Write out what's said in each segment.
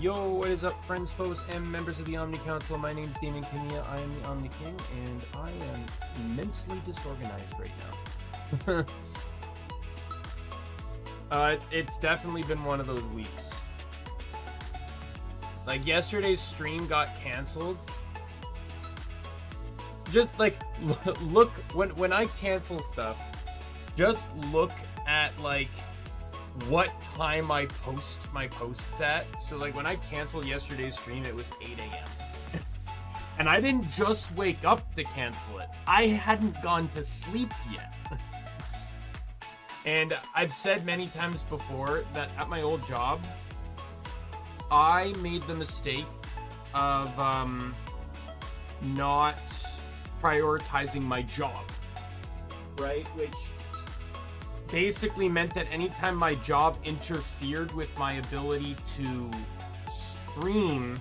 Yo, what is up, friends, foes, and members of the Omni Council? My name is Daimien Kamiya, I am the Omni King, and I am immensely disorganized right now. It's definitely been one of those weeks. Like, yesterday's stream got canceled. Just, like, look, when I cancel stuff, just look at, like, what time I post my posts at. So like when I canceled yesterday's stream, it was 8 a.m. and I didn't just wake up to cancel it. I hadn't gone to sleep yet. And I've said many times before that at my old job, I made the mistake of not prioritizing my job, right? Which basically meant that anytime my job interfered with my ability to stream,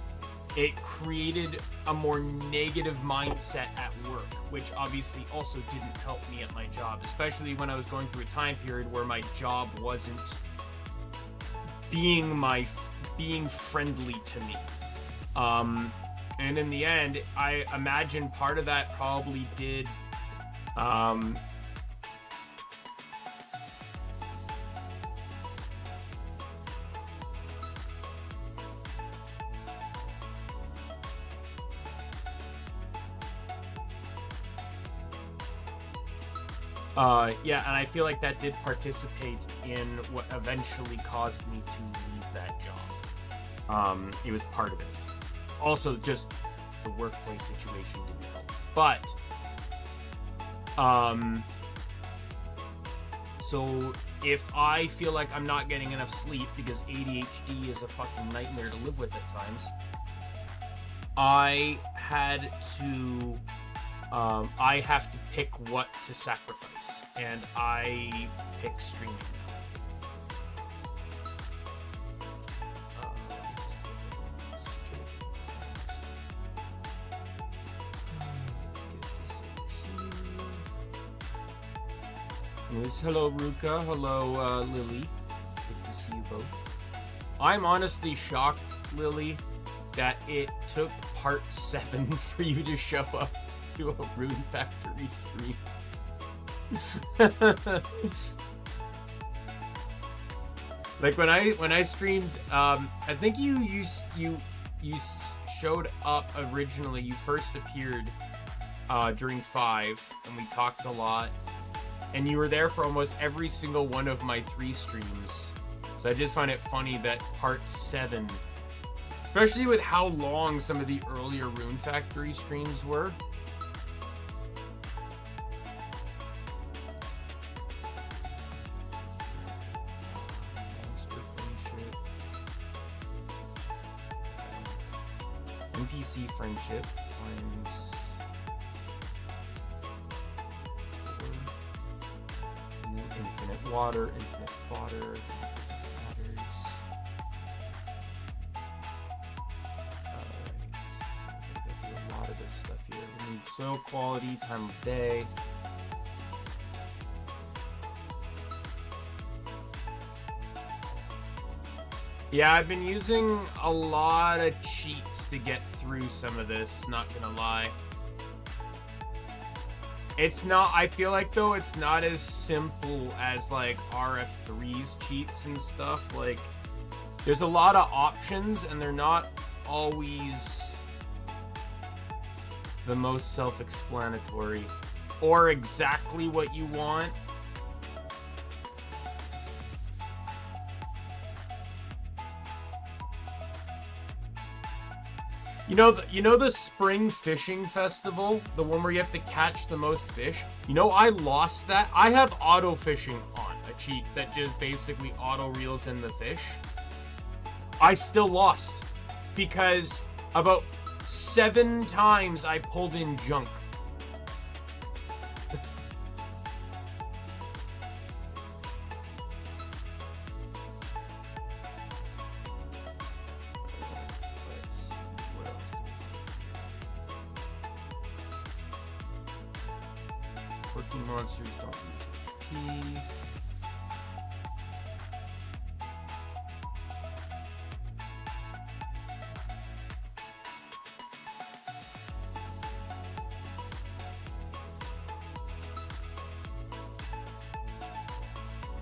it created a more negative mindset at work, which obviously also didn't help me at my job, especially when I was going through a time period where my job wasn't being friendly to me. And in the end, I imagine part of that probably did yeah, and I feel like that did participate in what eventually caused me to leave that job. It was part of it. Also, just the workplace situation didn't help. But, so if I feel like I'm not getting enough sleep because ADHD is a fucking nightmare to live with at times, I have to pick what to sacrifice, and I pick streaming now. Hello, Ruka. Hello, Lily. Good to see you both. I'm honestly shocked, Lily, that it took part 7 for you to show up to a Rune Factory stream. Like when I streamed, I think you showed up originally. You first appeared during 5, and we talked a lot. And you were there for almost every single one of my 3 streams. So I just find it funny that part 7, especially with how long some of the earlier Rune Factory streams were. NPC friendship times 4. Infinite water, infinite fodder, matters. Alright, I'm gonna go through a lot of this stuff here. We need soil quality, time of day. Yeah, I've been using a lot of cheats to get through some of this, not gonna lie. It's not, I feel like though, it's not as simple as like RF3's cheats and stuff. Like, there's a lot of options and they're not always the most self-explanatory or exactly what you want. You know the spring fishing festival, the one where you have to catch the most fish? You know, I lost that. I have auto fishing on, a cheat that just basically auto reels in the fish. I still lost because about 7 times I pulled in junk. Monsters don't need HP.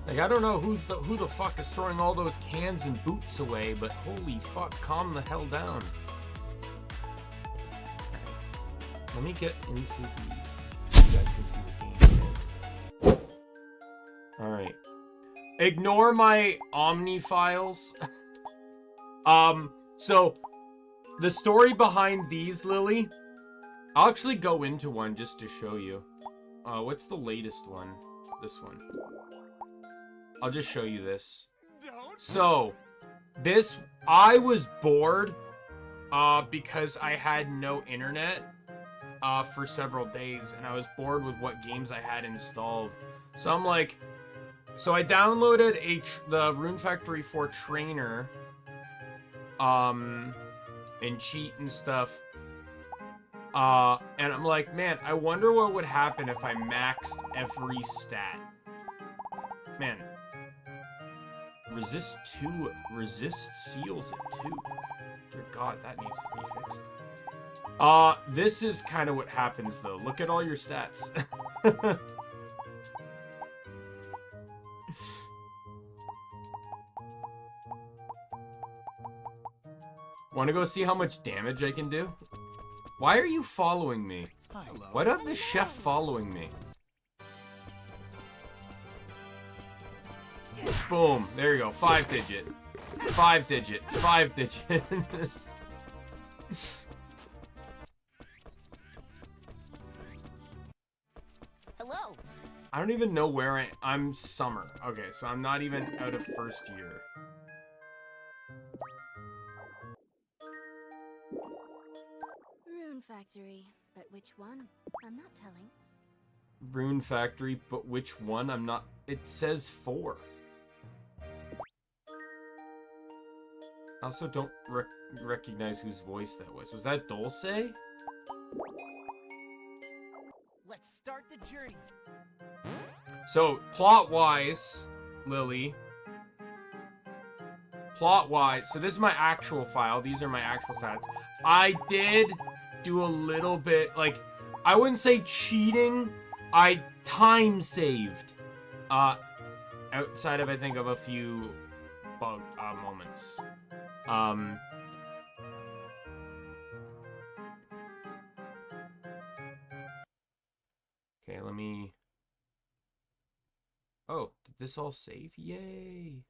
Like, I don't know who the fuck is throwing all those cans and boots away, but holy fuck, calm the hell down. Okay. Let me get into the... so you guys can see the game. Alright. Ignore my Omni files. So, the story behind these, Lily, I'll actually go into one just to show you. What's the latest one? This one. I'll just show you this. So, I was bored, because I had no internet, for several days, and I was bored with what games I had installed. So I'm like, so I downloaded the Rune Factory 4 trainer, and cheat and stuff. And I'm like, man, I wonder what would happen if I maxed every stat. Man. Resist seals it too. Dear God, that needs to be fixed. This is kind of what happens though. Look at all your stats. Want to go see how much damage I can do? Why are you following me? Why do I have the chef following me? Boom. There you go. 5-digit. 5-digit. 5-digit. Hello. I don't even know where I'm summer. Okay, so I'm not even out of first year. Rune Factory, but which one? I'm not telling. Rune Factory, but which one? I'm not... It says 4. I also don't recognize whose voice that was. Was that Dulce? Let's start the journey. So, plot-wise, Lily. Plot-wise, so this is my actual file. These are my actual stats. I did do a little bit, like, I wouldn't say cheating. I time saved. Outside of, I think, of a few bug moments. Okay, let me... Oh, did this all save? Yay!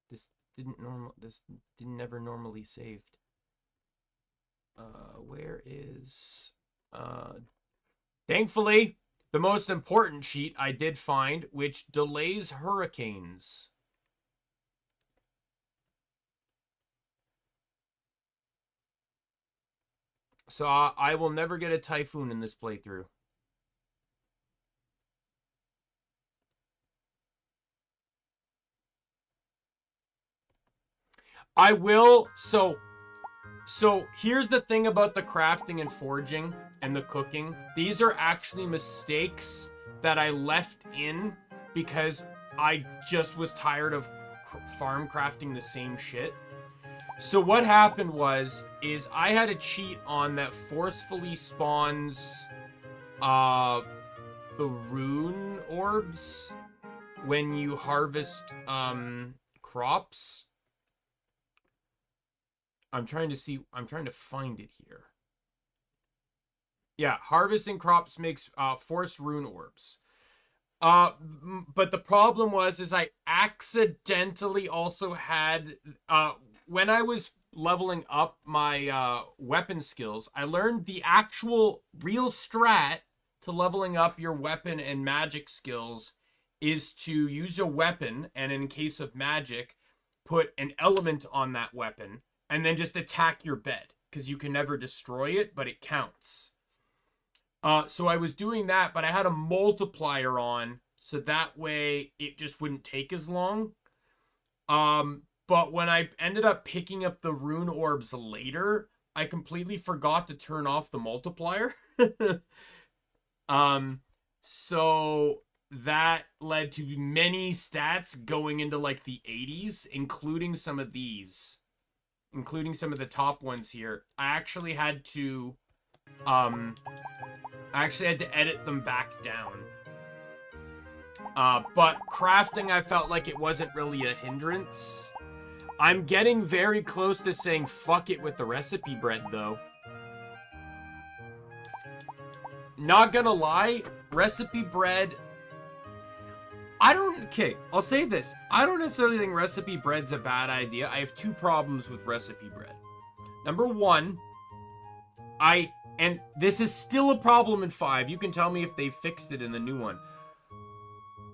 This didn't never normally saved. Where is... Thankfully, the most important cheat I did find, which delays hurricanes. So I will never get a typhoon in this playthrough. I will, so here's the thing about the crafting and forging and the cooking. These are actually mistakes that I left in because I just was tired of farm crafting the same shit. So what happened is I had a cheat on that forcefully spawns the rune orbs when you harvest crops. I'm trying to find it here. Yeah, harvesting crops makes forced rune orbs. But the problem is I accidentally also had when I was leveling up my weapon skills, I learned the actual real strat to leveling up your weapon and magic skills is to use a weapon, and in case of magic, put an element on that weapon, and then just attack your bed, because you can never destroy it, but it counts. So I was doing that, but I had a multiplier on, so that way it just wouldn't take as long. But when I ended up picking up the rune orbs later, I completely forgot to turn off the multiplier. So that led to many stats going into like the 80s, including some of these. Including some of the top ones here. I actually had to edit them back down But crafting, I felt like it wasn't really a hindrance. I'm getting very close to saying fuck it with the recipe bread, though. Not gonna lie, recipe bread... Okay, I'll say this. I don't necessarily think recipe bread's a bad idea. I have two problems with recipe bread. Number one, and this is still a problem in 5. You can tell me if they fixed it in the new one.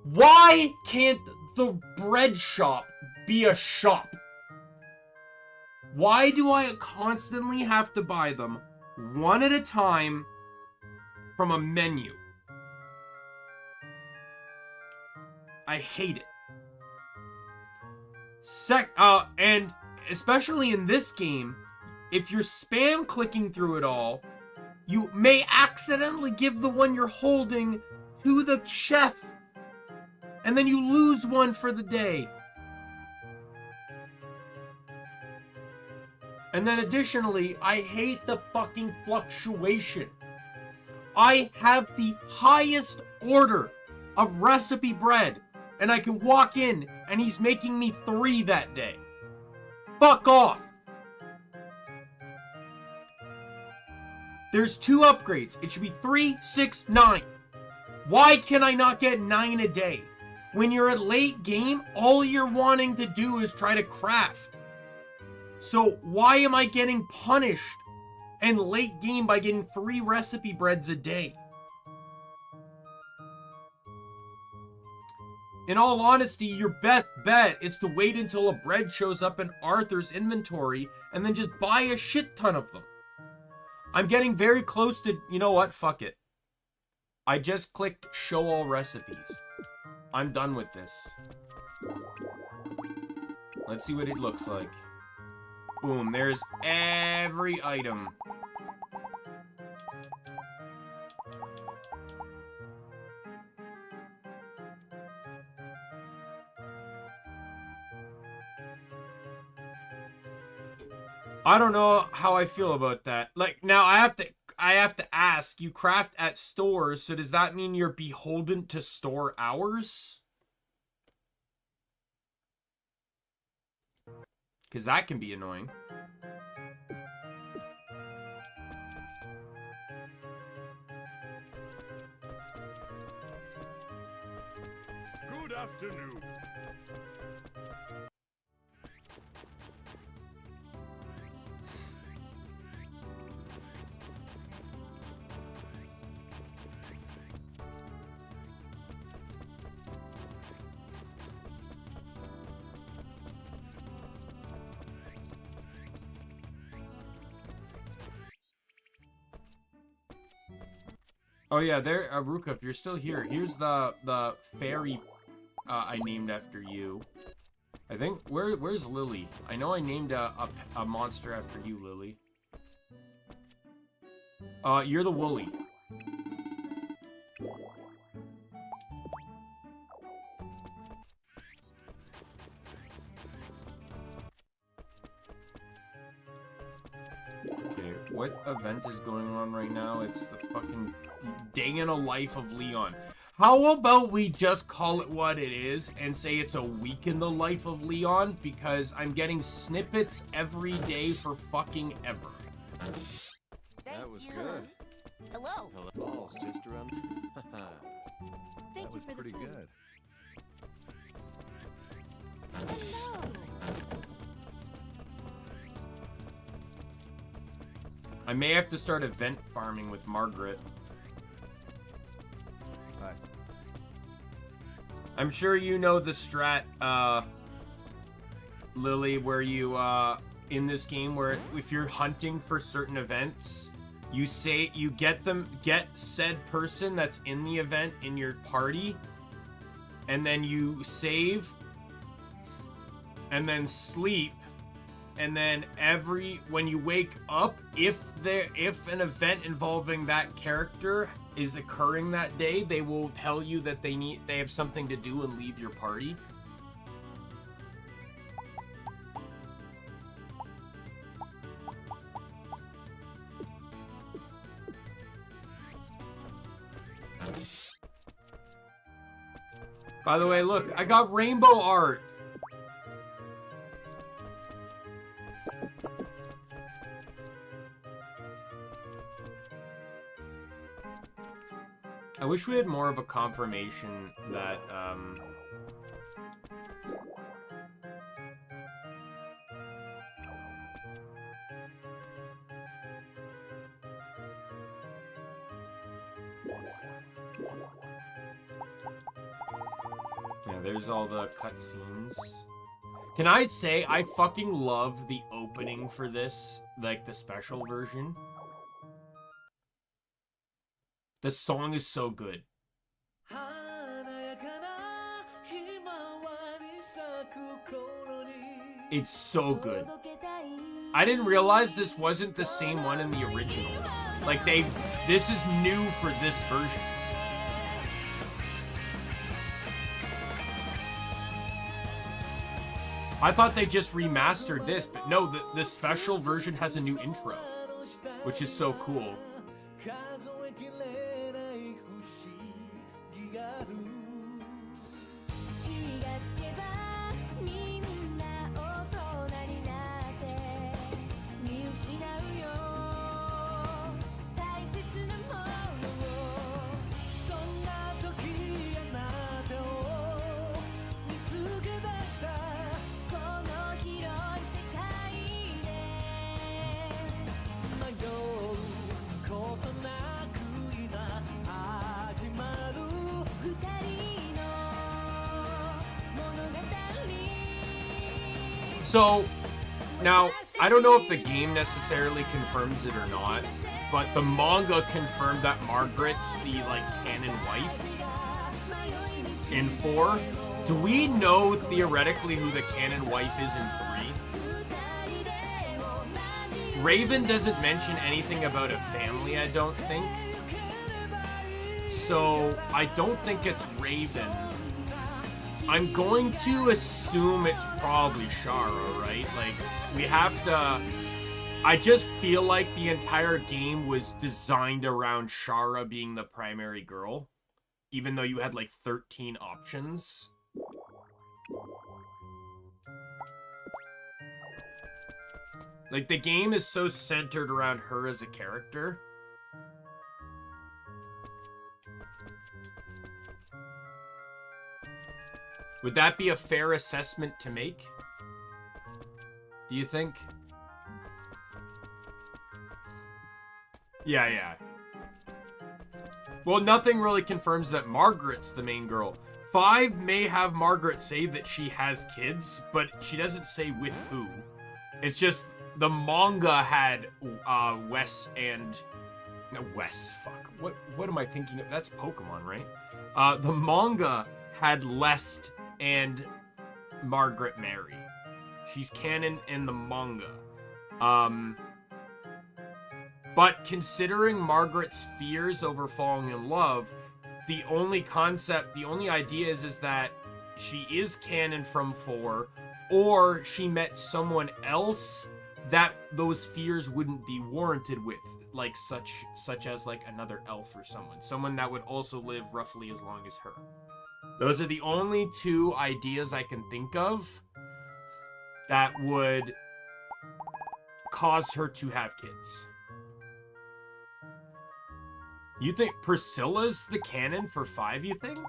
Why can't the bread shop be a shop? Why do I constantly have to buy them one at a time from a menu? I hate it. And especially in this game, if you're spam clicking through it all, you may accidentally give the one you're holding to the chef, and then you lose one for the day. And then additionally, I hate the fucking fluctuation. I have the highest order of recipe bread, and I can walk in and he's making me 3 that day. Fuck off. There's 2 upgrades. It should be 3, 6, 9. Why can I not get 9 a day? When you're at late game, all you're wanting to do is try to craft. So why am I getting punished in late game by getting 3 recipe breads a day? In all honesty, your best bet is to wait until a bread shows up in Arthur's inventory and then just buy a shit ton of them. I'm getting very close to... You know what? Fuck it. I just clicked show all recipes. I'm done with this. Let's see what it looks like. Boom, there's every item. I don't know how I feel about that. Like, now I have to ask, you craft at stores, so does that mean you're beholden to store hours? Because that can be annoying. Good afternoon. Oh yeah, there, Ruka, if you're still here, here's the fairy I named after you. I think, where's Lily? I know I named a monster after you, Lily. You're the Woolly. Okay, what event is going on right now? It's the fucking Day in a Life of Leon. How about we just call it what it is and say it's a week in the life of Leon? Because I'm getting snippets every day for fucking ever. That was good. Hello. Hello. Balls just around. Thank That was you for pretty the food. good. Hello. I may have to start event farming with Margaret. Hi. I'm sure you know the strat, Lily, where you, in this game, where if you're hunting for certain events, you get said person that's in the event in your party, and then you save, and then sleep, and then when you wake up, if an event involving that character is occurring that day, they will tell you that they have something to do and leave your party. By the way, look, I got rainbow art. I wish we had more of a confirmation that, yeah, there's all the cutscenes. Can I say I fucking love the opening for this, like the special version? The song is so good. It's so good. I didn't realize this wasn't the same one in the original. Like this is new for this version. I thought they just remastered this, but no, the special version has a new intro, which is so cool. So, now, I don't know if the game necessarily confirms it or not, but the manga confirmed that Margaret's the, like, canon wife in 4. Do we know, theoretically, who the canon wife is in 3? Raven doesn't mention anything about a family, I don't think. So, I don't think it's Raven. I'm going to assume it's probably Shara, right? Like, we have to... I just feel like the entire game was designed around Shara being the primary girl. Even though you had, like, 13 options. Like, the game is so centered around her as a character. Would that be a fair assessment to make? Do you think? Yeah. Well, nothing really confirms that Margaret's the main girl. 5 may have Margaret say that she has kids, but she doesn't say with who. It's just the manga had Wes and... No, Wes, fuck. What am I thinking of? That's Pokemon, right? The manga had Lest and Margaret marry. She's canon in the manga. But considering Margaret's fears over falling in love, the only idea is that she is canon from 4, or she met someone else that those fears wouldn't be warranted with, like such as like another elf or someone that would also live roughly as long as her. Those are the only 2 ideas I can think of that would cause her to have kids. You think Priscilla's the canon for 5, you think?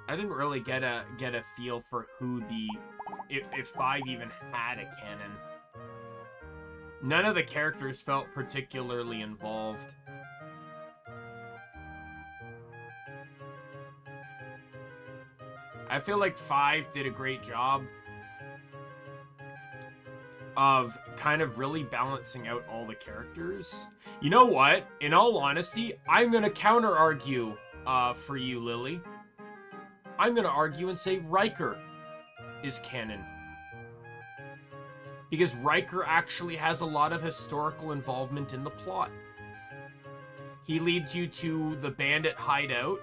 I didn't really get a feel for who if 5 even had a canon. None of the characters felt particularly involved. I feel like 5 did a great job of kind of really balancing out all the characters. You know what? In all honesty, I'm gonna counter-argue for you, Lily. I'm gonna argue and say Riker is canon. Because Riker actually has a lot of historical involvement in the plot. He leads you to the bandit hideout.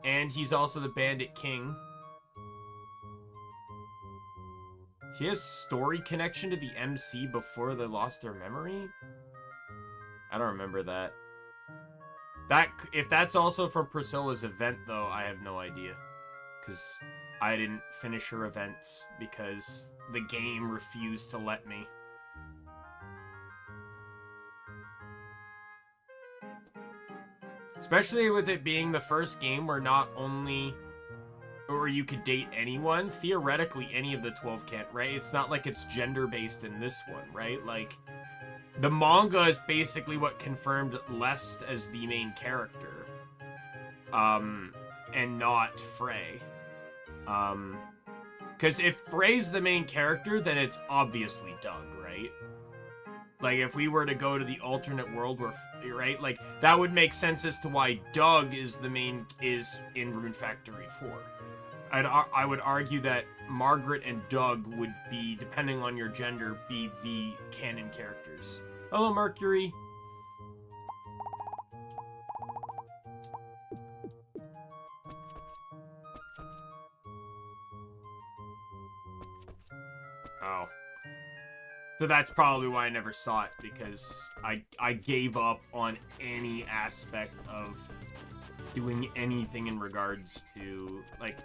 And he's also the bandit king. She has story connection to the MC before they lost their memory? I don't remember that. If that's also from Priscilla's event, though, I have no idea. Because I didn't finish her events because the game refused to let me. Especially with it being the first game where not only... or you could date anyone, theoretically any of the 12 can't, right? It's not like it's gender-based in this one, right? Like, the manga is basically what confirmed Lest as the main character. And not Frey. Because if Frey's the main character, then it's obviously Doug, right? Like, if we were to go to the alternate world where, right? Like, that would make sense as to why Doug is in Rune Factory 4. I would argue that Margaret and Doug would be, depending on your gender, be the canon characters. Hello, Mercury. Oh. So that's probably why I never saw it, because I gave up on any aspect of doing anything in regards to, like,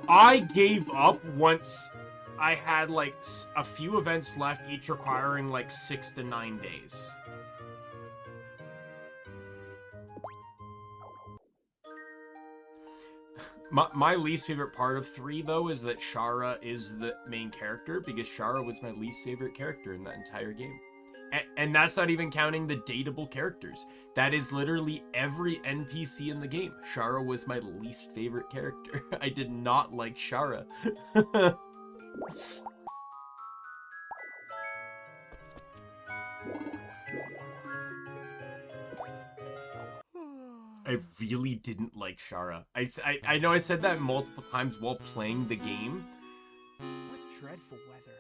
I gave up once I had, like, a few events left, each requiring, like, 6 to 9 days. My least favorite part of 3, though, is that Shara is the main character, because Shara was my least favorite character in that entire game. And that's not even counting the dateable characters. That is literally every NPC in the game. Shara was my least favorite character. I did not like Shara. I really didn't like Shara. I know I said that multiple times while playing the game. What dreadful weather.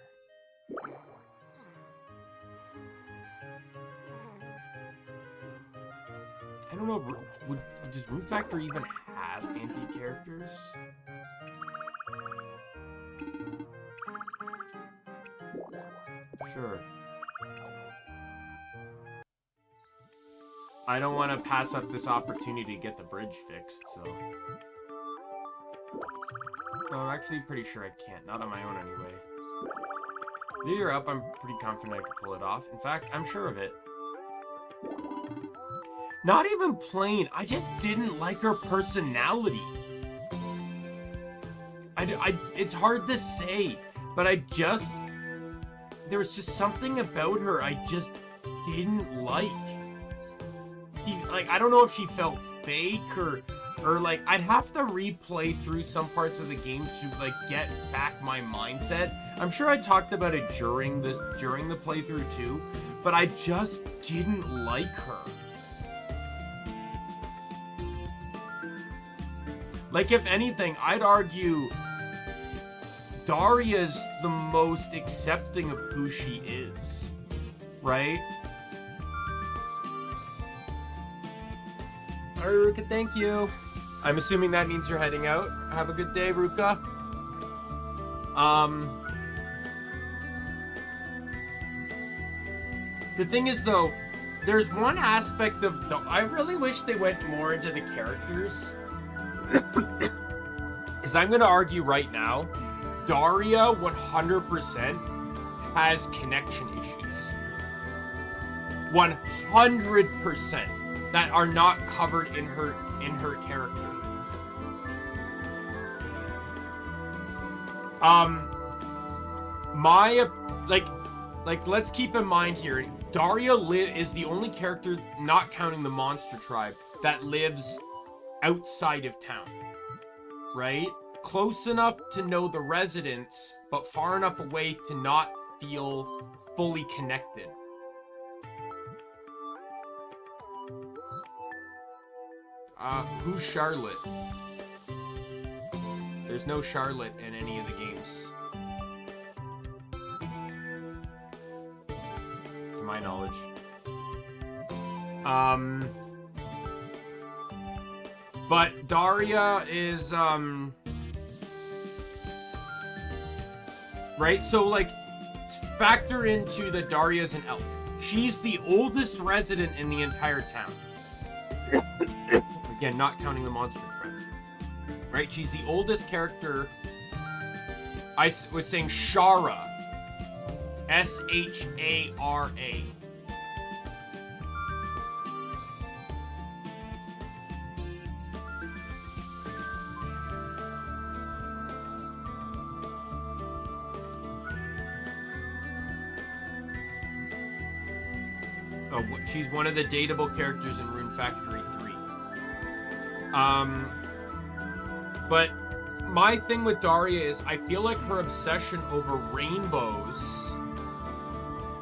I don't know, does Rune Factory even have anti-characters? Sure. I don't want to pass up this opportunity to get the bridge fixed, so... No, I'm actually pretty sure I can't. Not on my own, anyway. If you're up, I'm pretty confident I could pull it off. In fact, I'm sure of it. Not even plain. I just didn't like her personality. It's hard to say, but there was just something about her I just didn't like. I don't know if she felt fake or like, I'd have to replay through some parts of the game to, like, get back my mindset. I'm sure I talked about it during the playthrough too, but I just didn't like her. Like, if anything, I'd argue Daria's the most accepting of who she is, right? Alright, Ruka, thank you. I'm assuming that means you're heading out. Have a good day, Ruka. The thing is, though, there's one aspect of... I really wish they went more into the characters. Because I'm going to argue right now, Daria 100% has connection issues. 100% that are not covered in her character. Let's keep in mind here, Daria is the only character, not counting the monster tribe, that lives outside of town, right? Close enough to know the residents, but far enough away to not feel fully connected. Who's Charlotte? There's no Charlotte in any of the games. To my knowledge. But Daria is, right? So, like, factor into that Daria's an elf. She's the oldest resident in the entire town. Again, not counting the monster friend. Right? She's the oldest character. I was saying Shara. Shara. Oh, she's one of the dateable characters in Rune Factory 3. But my thing with Daria is I feel like her obsession over rainbows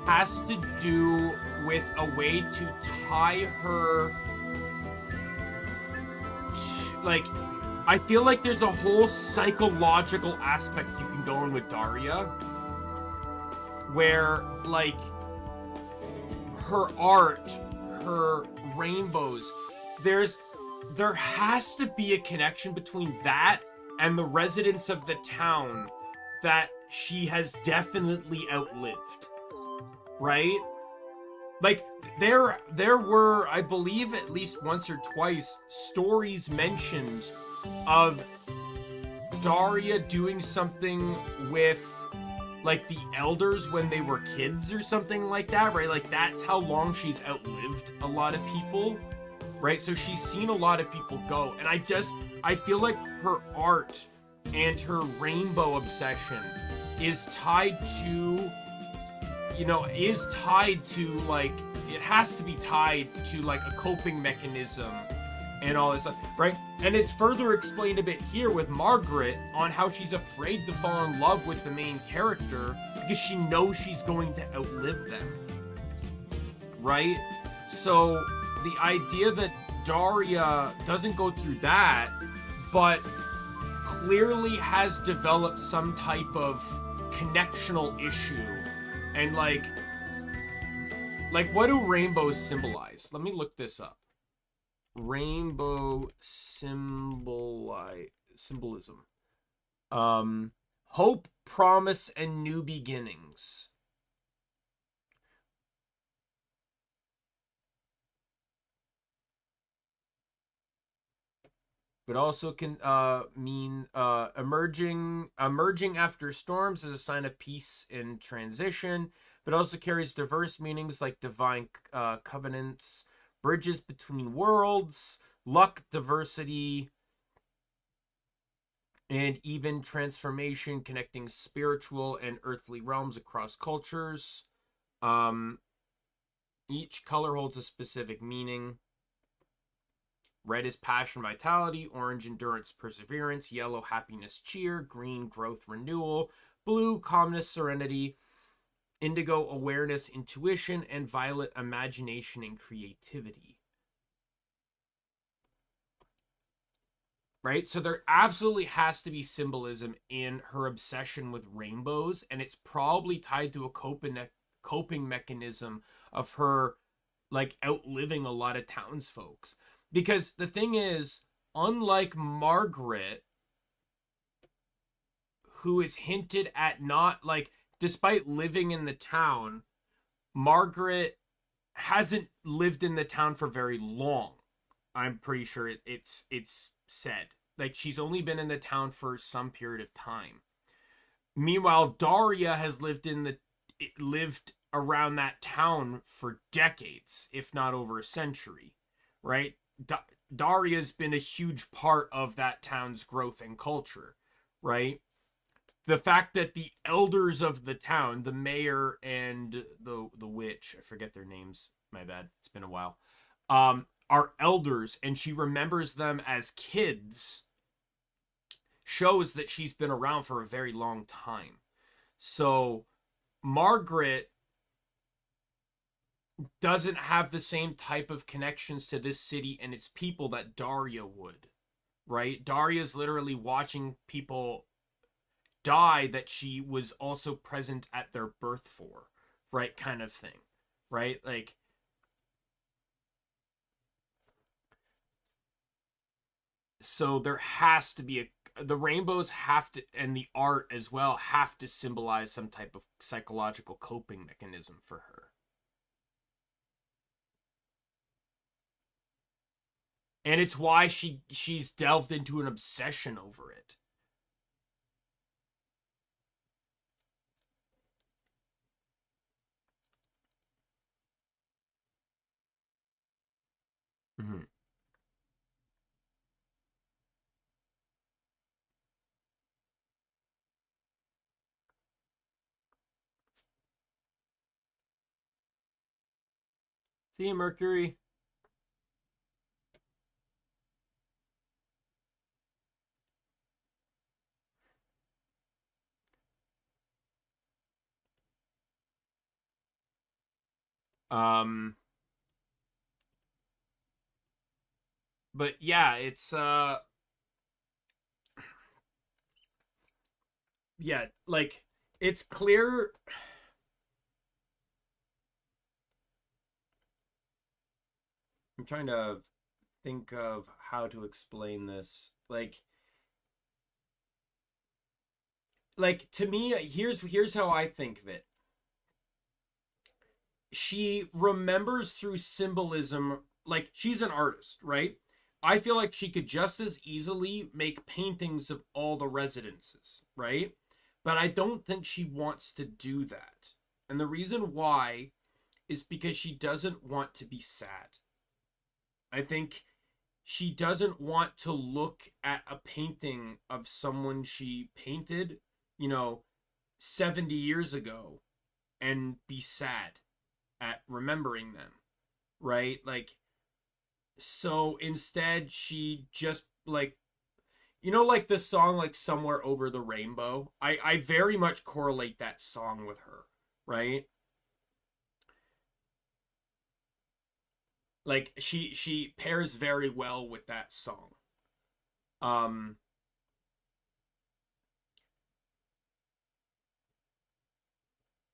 has to do with a way to tie her like, I feel like there's a whole psychological aspect you can go in with Daria where, like, her art, her rainbows, there has to be a connection between that and the residents of the town that she has definitely outlived, right? Like, there were, I believe, at least once or twice, stories mentioned of Daria doing something with, like, the elders when they were kids or something like that, right? Like, that's how long she's outlived a lot of people, right? So she's seen a lot of people go. And I feel like her art and her rainbow obsession is tied to, like, it has to be tied to, like, a coping mechanism and all this stuff, right? And it's further explained a bit here with Margaret on how she's afraid to fall in love with the main character because she knows she's going to outlive them, right? So the idea that Daria doesn't go through that, but clearly has developed some type of connectional issue, and like what do rainbows symbolize? Let me look this up. Rainbow symbolism. Hope, promise, and new beginnings. But also can mean emerging after storms as a sign of peace and transition, but also carries diverse meanings like divine covenants, bridges between worlds, luck, diversity, and even transformation, connecting spiritual and earthly realms across cultures. Each color holds a specific meaning. Red is passion, vitality. Orange, endurance, perseverance. Yellow, happiness, cheer. Green, growth, renewal. Blue, calmness, serenity. Indigo, awareness, intuition. And violet, imagination and creativity. Right? So there absolutely has to be symbolism in her obsession with rainbows, and it's probably tied to a coping mechanism of her, like, outliving a lot of townsfolk. Because the thing is, unlike Margaret, who is hinted at not, like, despite living in the town, Margaret hasn't lived in the town for very long. I'm pretty sure it's said. Like, she's only been in the town for some period of time. Meanwhile, Daria has lived around that town for decades, if not over a century, right? Daria's been a huge part of that town's growth and culture, right? The fact that the elders of the town, the mayor and the witch, I forget their names, my bad, it's been a while, are elders, and she remembers them as kids, shows that she's been around for a very long time. So Margaret doesn't have the same type of connections to this city and its people that Daria would, right? Daria's literally watching people die that she was also present at their birth for, right? Kind of thing, right? Like, so there has to be the rainbows have to, and the art as well, have to symbolize some type of psychological coping mechanism for her. And it's why she's delved into an obsession over it. Mm-hmm. See you, Mercury. But yeah, it's yeah, like it's clear. I'm trying to think of how to explain this. Like to me, here's how I think of it. She remembers through symbolism, like she's an artist, right? I feel like she could just as easily make paintings of all the residences, right? But I don't think she wants to do that. And the reason why is because she doesn't want to be sad. I think she doesn't want to look at a painting of someone she painted, 70 years ago and be sad at remembering them, right? Like, so instead she just like, like the song like Somewhere Over the Rainbow. I very much correlate that song with her, right? Like she pairs very well with that song. Um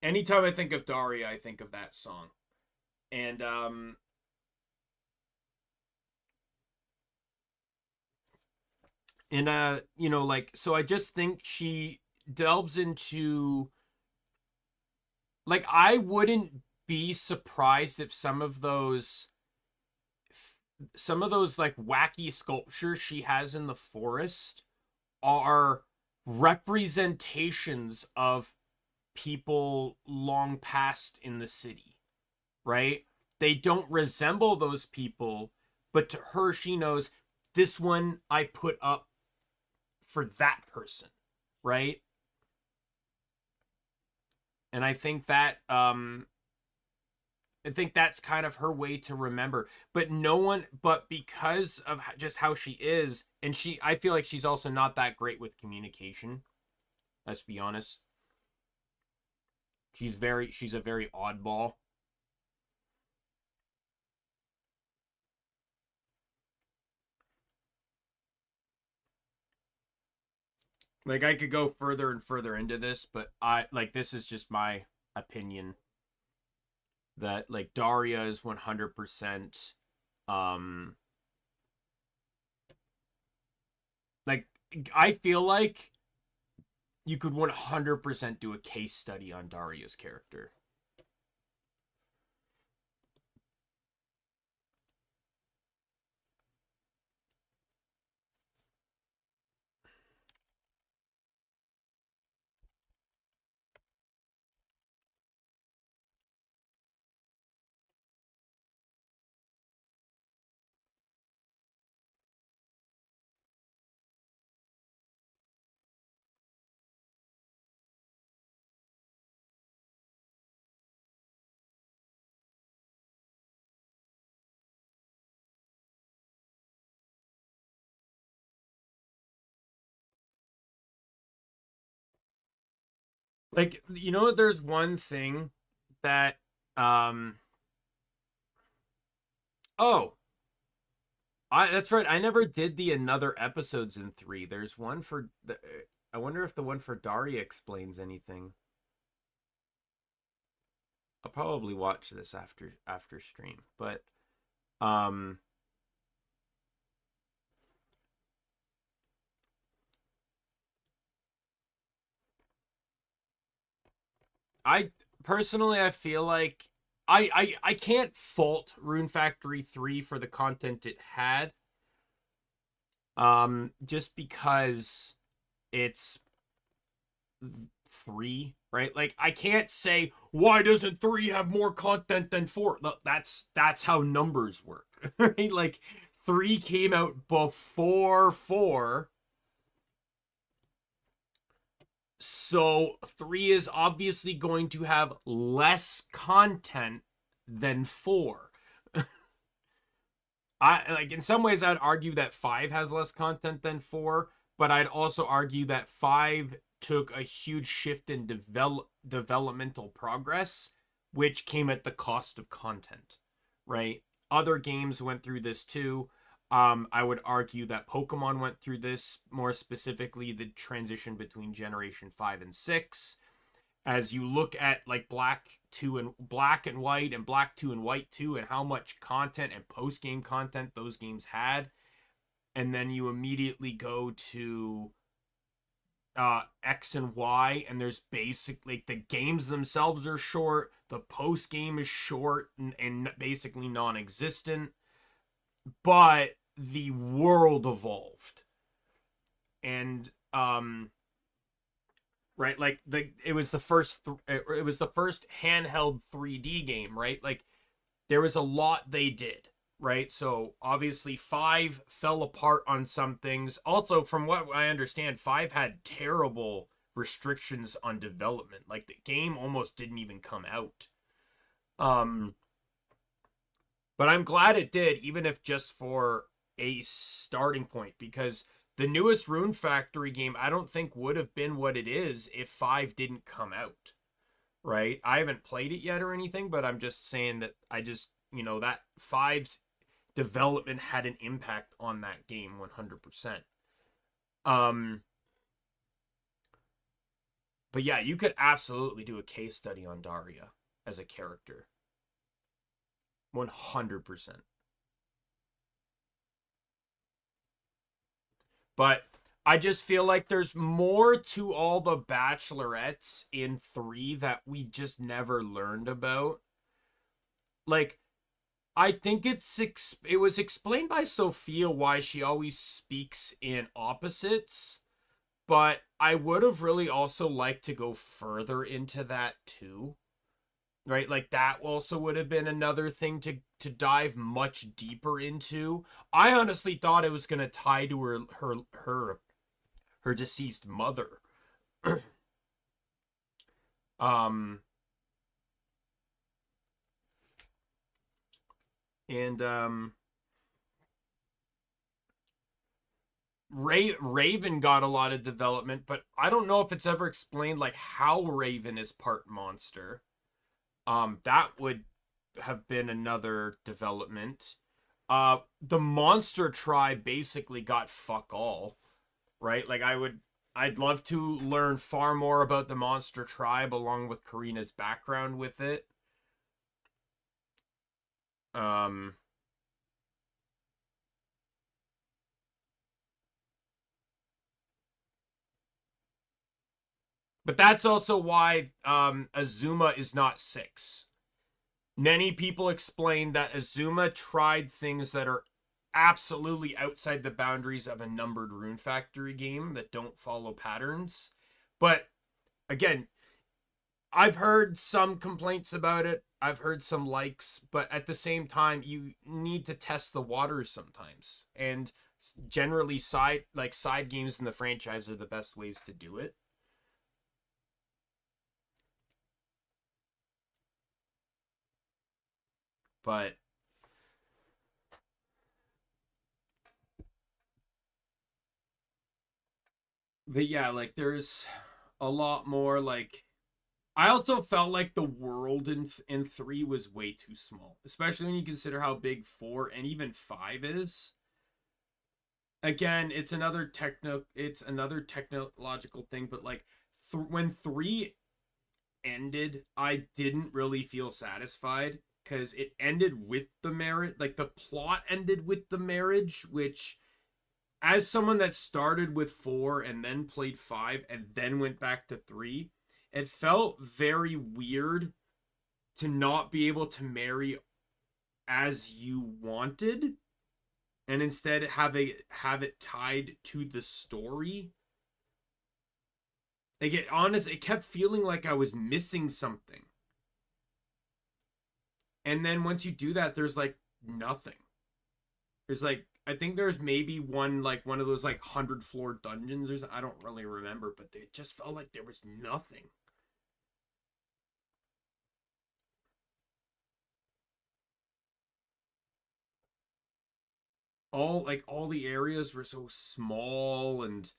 Anytime I think of Daria, I think of that song. And like, so I just think she delves into, like, I wouldn't be surprised if some of those like wacky sculptures she has in the forest are representations of people long past in the city, right? They don't resemble those people, but to her, she knows this one I put up for that person, right? And I think that that's kind of her way to remember. But because of just how she is, and I feel like she's also not that great with communication. Let's be honest. She's a very oddball. Like, I could go further and further into this, but this is just my opinion that, like, Daria is 100% like, I feel like you could 100% do a case study on Daria's character. Like, there's one thing that oh, that's right. I never did the another episodes in 3. There's one for the I wonder if the one for Daria explains anything. I'll probably watch this after stream, but um I personally, I feel like I can't fault Rune Factory 3 for the content it had. Just because it's 3, right? Like, I can't say, why doesn't 3 have more content than 4? That's how numbers work, right? Like, 3 came out before 4. So 3 is obviously going to have less content than 4. I like, in some ways I'd argue that 5 has less content than 4, but I'd also argue that 5 took a huge shift in developmental progress, which came at the cost of content, right? Other games went through this too. I would argue that Pokemon went through this, more specifically the transition between Generation 5 and 6. As you look at like Black 2 and Black and White and Black 2 and White 2 and how much content and post-game content those games had, and then you immediately go to X and Y, and there's basically like, the games themselves are short, the post-game is short and basically non-existent, but the world evolved. And right, like it was the first handheld 3D game, right? Like, there was a lot they did, right? So obviously 5 fell apart on some things. Also, from what I understand, 5 had terrible restrictions on development. Like, the game almost didn't even come out. But I'm glad it did, even if just for a starting point, because the newest Rune Factory game, I don't think would have been what it is if 5 didn't come out, right? I haven't played it yet or anything, but I'm just saying that that 5's development had an impact on that game 100%. But yeah, you could absolutely do a case study on Daria as a character. 100%. But I just feel like there's more to all the bachelorettes in 3 that we just never learned about. Like, I think it was explained by Sophia why she always speaks in opposites, but I would have really also liked to go further into that too. Right, like that also would have been another thing to dive much deeper into. I honestly thought it was going to tie to her deceased mother. Raven got a lot of development, but I don't know if it's ever explained like how Raven is part monster. That would have been another development. The monster tribe basically got fuck all, right? Like, I'd love to learn far more about the monster tribe along with Karina's background with it. But that's also why Azuma is not 6. Many people explain that Azuma tried things that are absolutely outside the boundaries of a numbered Rune Factory game that don't follow patterns. But again, I've heard some complaints about it. I've heard some likes, but at the same time, you need to test the waters sometimes. And generally side games in the franchise are the best ways to do it. But yeah, like, there's a lot more. Like, I also felt like the world in 3 was way too small, especially when you consider how big 4 and even 5 is. Again, it's another technological thing, but like when 3 ended, I didn't really feel satisfied because it ended with the marriage. Like, the plot ended with the marriage, which, as someone that started with 4 and then played 5 and then went back to 3, it felt very weird to not be able to marry as you wanted and instead have it tied to the story. Like, it kept feeling like I was missing something. And then once you do that, there's like nothing. There's like, I think there's maybe one of those like 100 floor dungeons or something. I don't really remember, but it just felt like there was nothing. All the areas were so small, and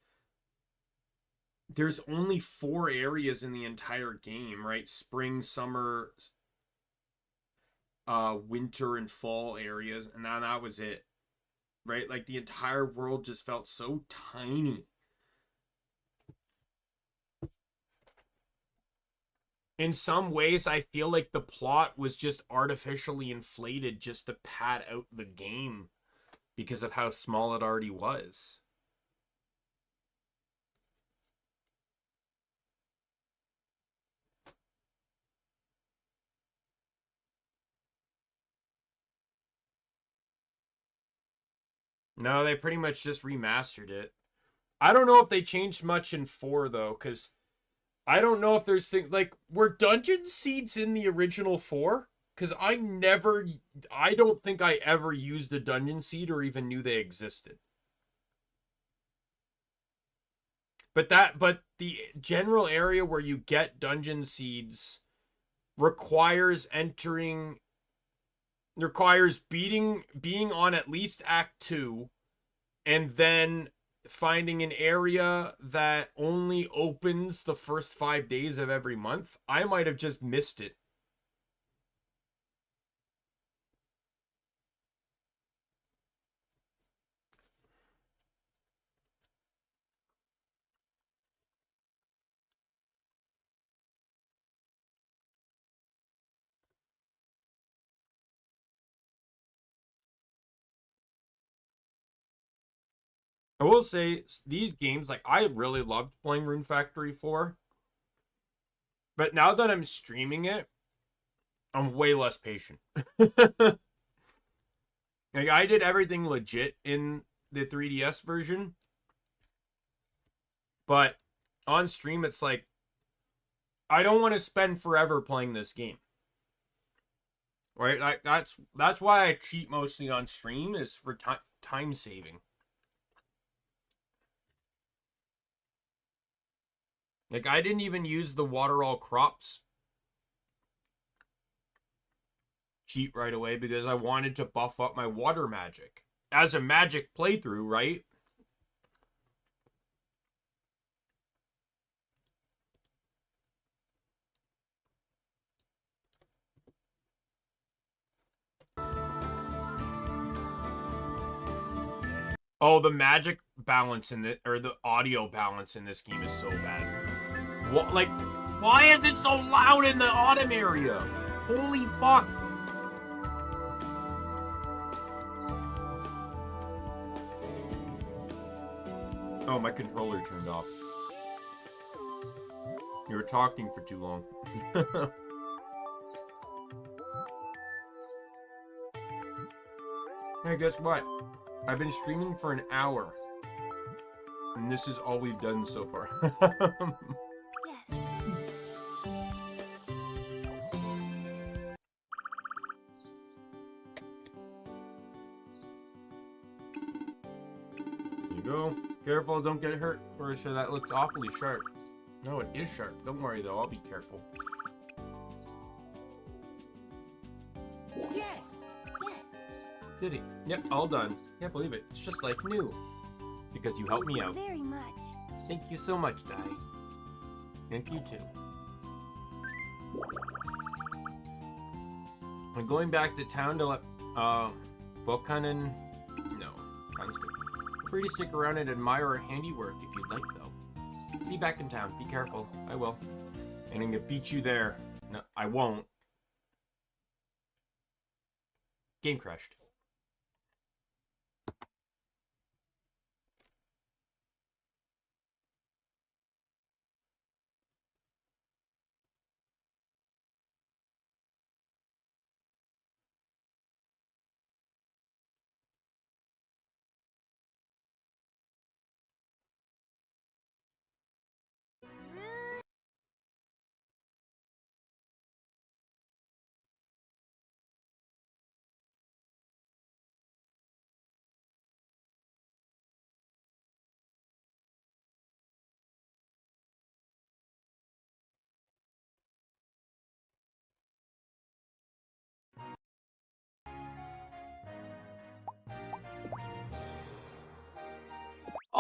there's only 4 areas in the entire game, right? Spring, summer, winter, and fall areas, and then that was it. Right? Like, the entire world just felt so tiny. In some ways, I feel like the plot was just artificially inflated just to pad out the game because of how small it already was. No, they pretty much just remastered it. I don't know if they changed much in 4, though, because I don't know if there's things like, were dungeon seeds in the original 4? Because I don't think I ever used a dungeon seed or even knew they existed. But the general area where you get dungeon seeds requires being on at least Act 2, and then finding an area that only opens the first 5 days of every month. I might have just missed it. I will say, these games, like, I really loved playing Rune Factory 4. But now that I'm streaming it, I'm way less patient. Like, I did everything legit in the 3DS version. But on stream, it's like, I don't want to spend forever playing this game. Right? Like, that's why I cheat mostly on stream, is for time saving. Like, I didn't even use the water all crops cheat right away because I wanted to buff up my water magic. As a magic playthrough, right? Oh, the magic balance in it, or the audio balance in this game is so bad. What, like, why is it so loud in the autumn area? Holy fuck. Oh, my controller turned off. You were talking for too long. Hey, guess what? I've been streaming for an hour. And this is all we've done so far. Yes. There you go. Careful, don't get hurt. Or sure, that looks awfully sharp. No, it is sharp. Don't worry, though. I'll be careful. Yes. Yes. Did he? Yep, all done. Can't believe it. It's just like new. Because you helped me out. Very much. Thank you so much, Dai. Thank you, too. I'm going back to town to let, Bokanen... No, sounds good. Free to stick around and admire our handiwork if you'd like, though. See you back in town. Be careful. I will. And I'm gonna beat you there. No, I won't. Game crashed.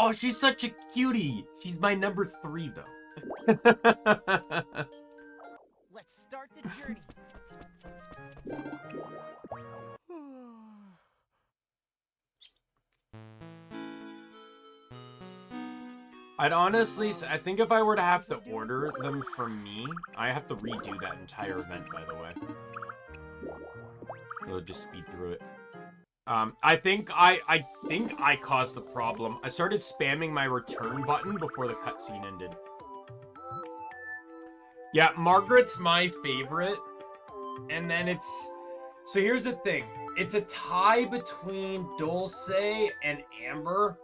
Oh, she's such a cutie. She's my number 3, though. Let's start the journey. I'd honestly, I think if I were to have to order them from me, I have to redo that entire event, by the way. I'll just speed through it. I think I caused the problem. I started spamming my return button before the cutscene ended. Yeah, Margaret's my favorite. And then it's... So here's the thing. It's a tie between Dulce and Amber.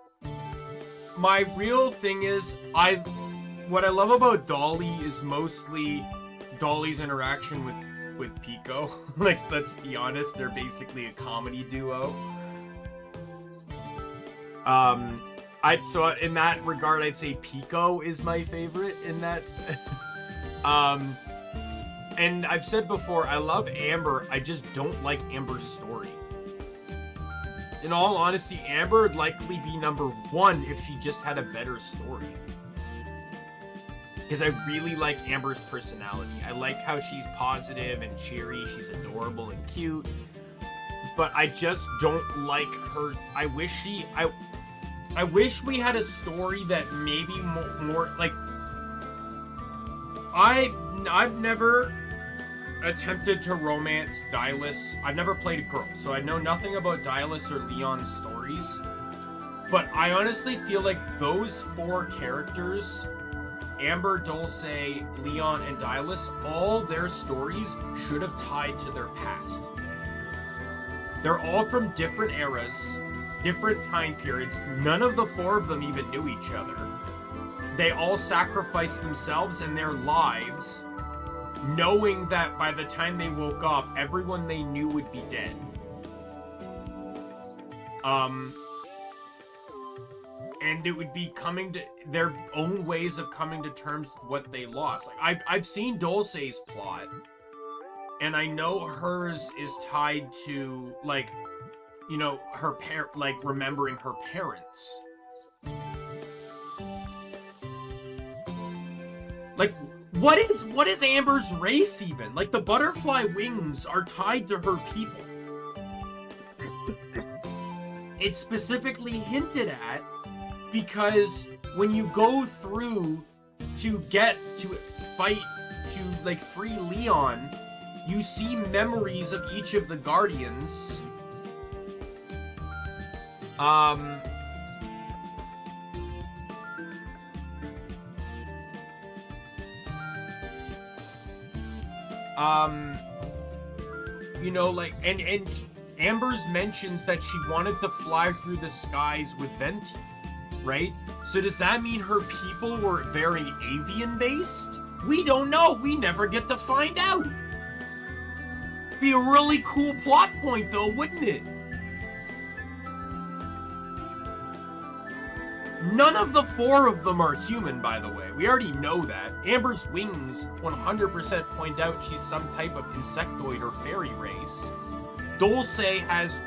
My real thing is, what I love about Dolly is mostly Dolly's interaction with Pico. Like, let's be honest, they're basically a comedy duo. So in that regard, I'd say Pico is my favorite in that. And I've said before, I love Amber, I just don't like Amber's story. In all honesty, Amber would likely be number 1 if she just had a better story. Because I really like Amber's personality. I like how she's positive and cheery, she's adorable and cute. But I just don't like her. I wish we had a story that maybe more like... I've never attempted to romance Dylus. I've never played a girl, so I know nothing about Dylus or Leon's stories. But I honestly feel like those 4 characters, Amber, Dulce, Leon, and Dylus, all their stories should have tied to their past. They're all from different eras, different time periods. None of the 4 of them even knew each other. They all sacrificed themselves and their lives, knowing that by the time they woke up, everyone they knew would be dead. And it would be coming to their own ways of coming to terms with what they lost. Like, I've seen Dulce's plot, and I know hers is tied to, like, you know, her like remembering her parents. Like, what is Amber's race even? Like, the butterfly wings are tied to her people. It's specifically hinted at because when you go through to get to fight to, like, free Leon, you see memories of each of the Guardians. You know, like, and Amber's mentions that she wanted to fly through the skies with Venti, right? So does that mean her people were very avian-based? We don't know. We never get to find out. Be a really cool plot point, though, wouldn't it? None of the 4 of them are human, by the way. We already know that. Amber's wings 100% point out she's some type of insectoid or fairy race. Dulce has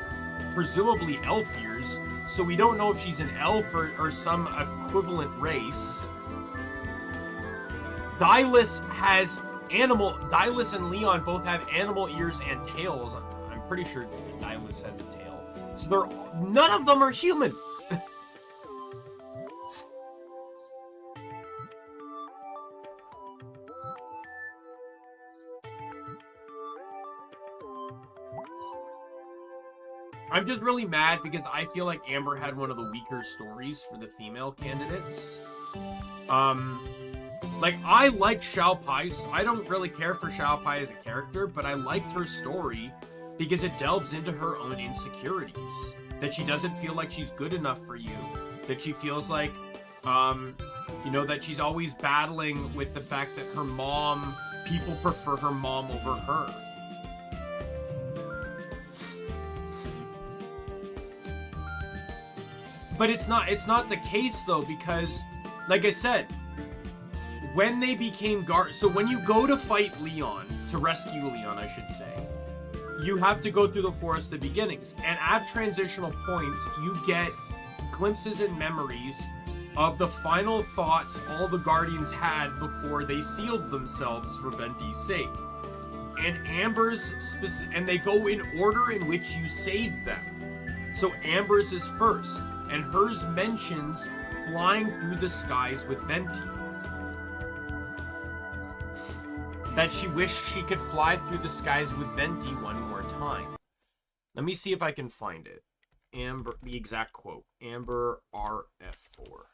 presumably elf ears, so we don't know if she's an elf or some equivalent race. Dylus and Leon both have animal ears and tails. I'm pretty sure Dylus has a tail. So none of them are human. I'm just really mad because I feel like Amber had one of the weaker stories for the female candidates. Like, I like Xiao Pai's. I don't really care for Xiao Pai as a character, but I liked her story because it delves into her own insecurities. That she doesn't feel like she's good enough for you. That she feels like, you know, that she's always battling with the fact that her mom, people prefer her mom over her. But it's not the case, though, because, like I said, when they became so when you go to fight Leon, to rescue Leon, I should say, you have to go through the Forest of Beginnings. And at transitional points, you get glimpses and memories of the final thoughts all the Guardians had before they sealed themselves for Venti's sake. And Amber's and they go in order in which you saved them. So Amber's is first, and hers mentions flying through the skies with Venti. That she wished she could fly through the skies with Venti one more time. Let me see if I can find it. Amber, the exact quote. Amber RF4.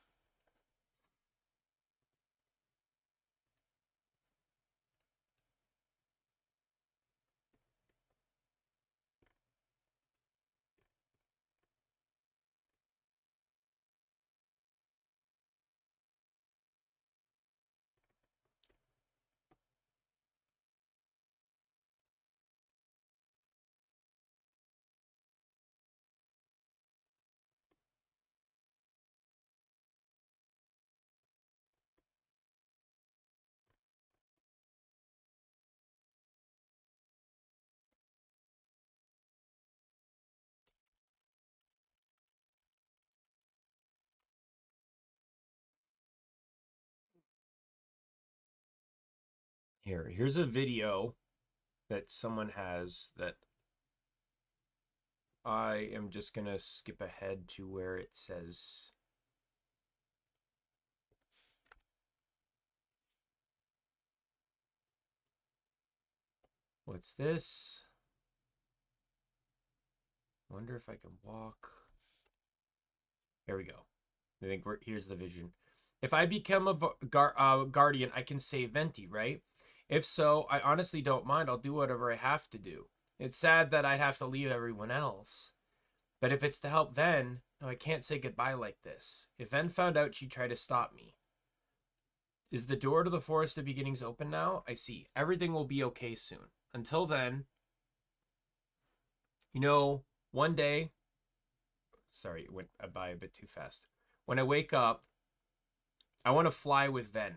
Here's a video that someone has that I am just gonna skip ahead to where it says what's this? Wonder if I can walk. There we go. I think here's the vision. If I become a guardian, I can save Venti, right? If so, I honestly don't mind. I'll do whatever I have to do. It's sad that I'd have to leave everyone else. But if it's to help Ven, no, I can't say goodbye like this. If Ven found out, she'd try to stop me. Is the door to the Forest of Beginnings open now? I see. Everything will be okay soon. Until then, you know, one day... Sorry, it went by a bit too fast. When I wake up, I want to fly with Ven.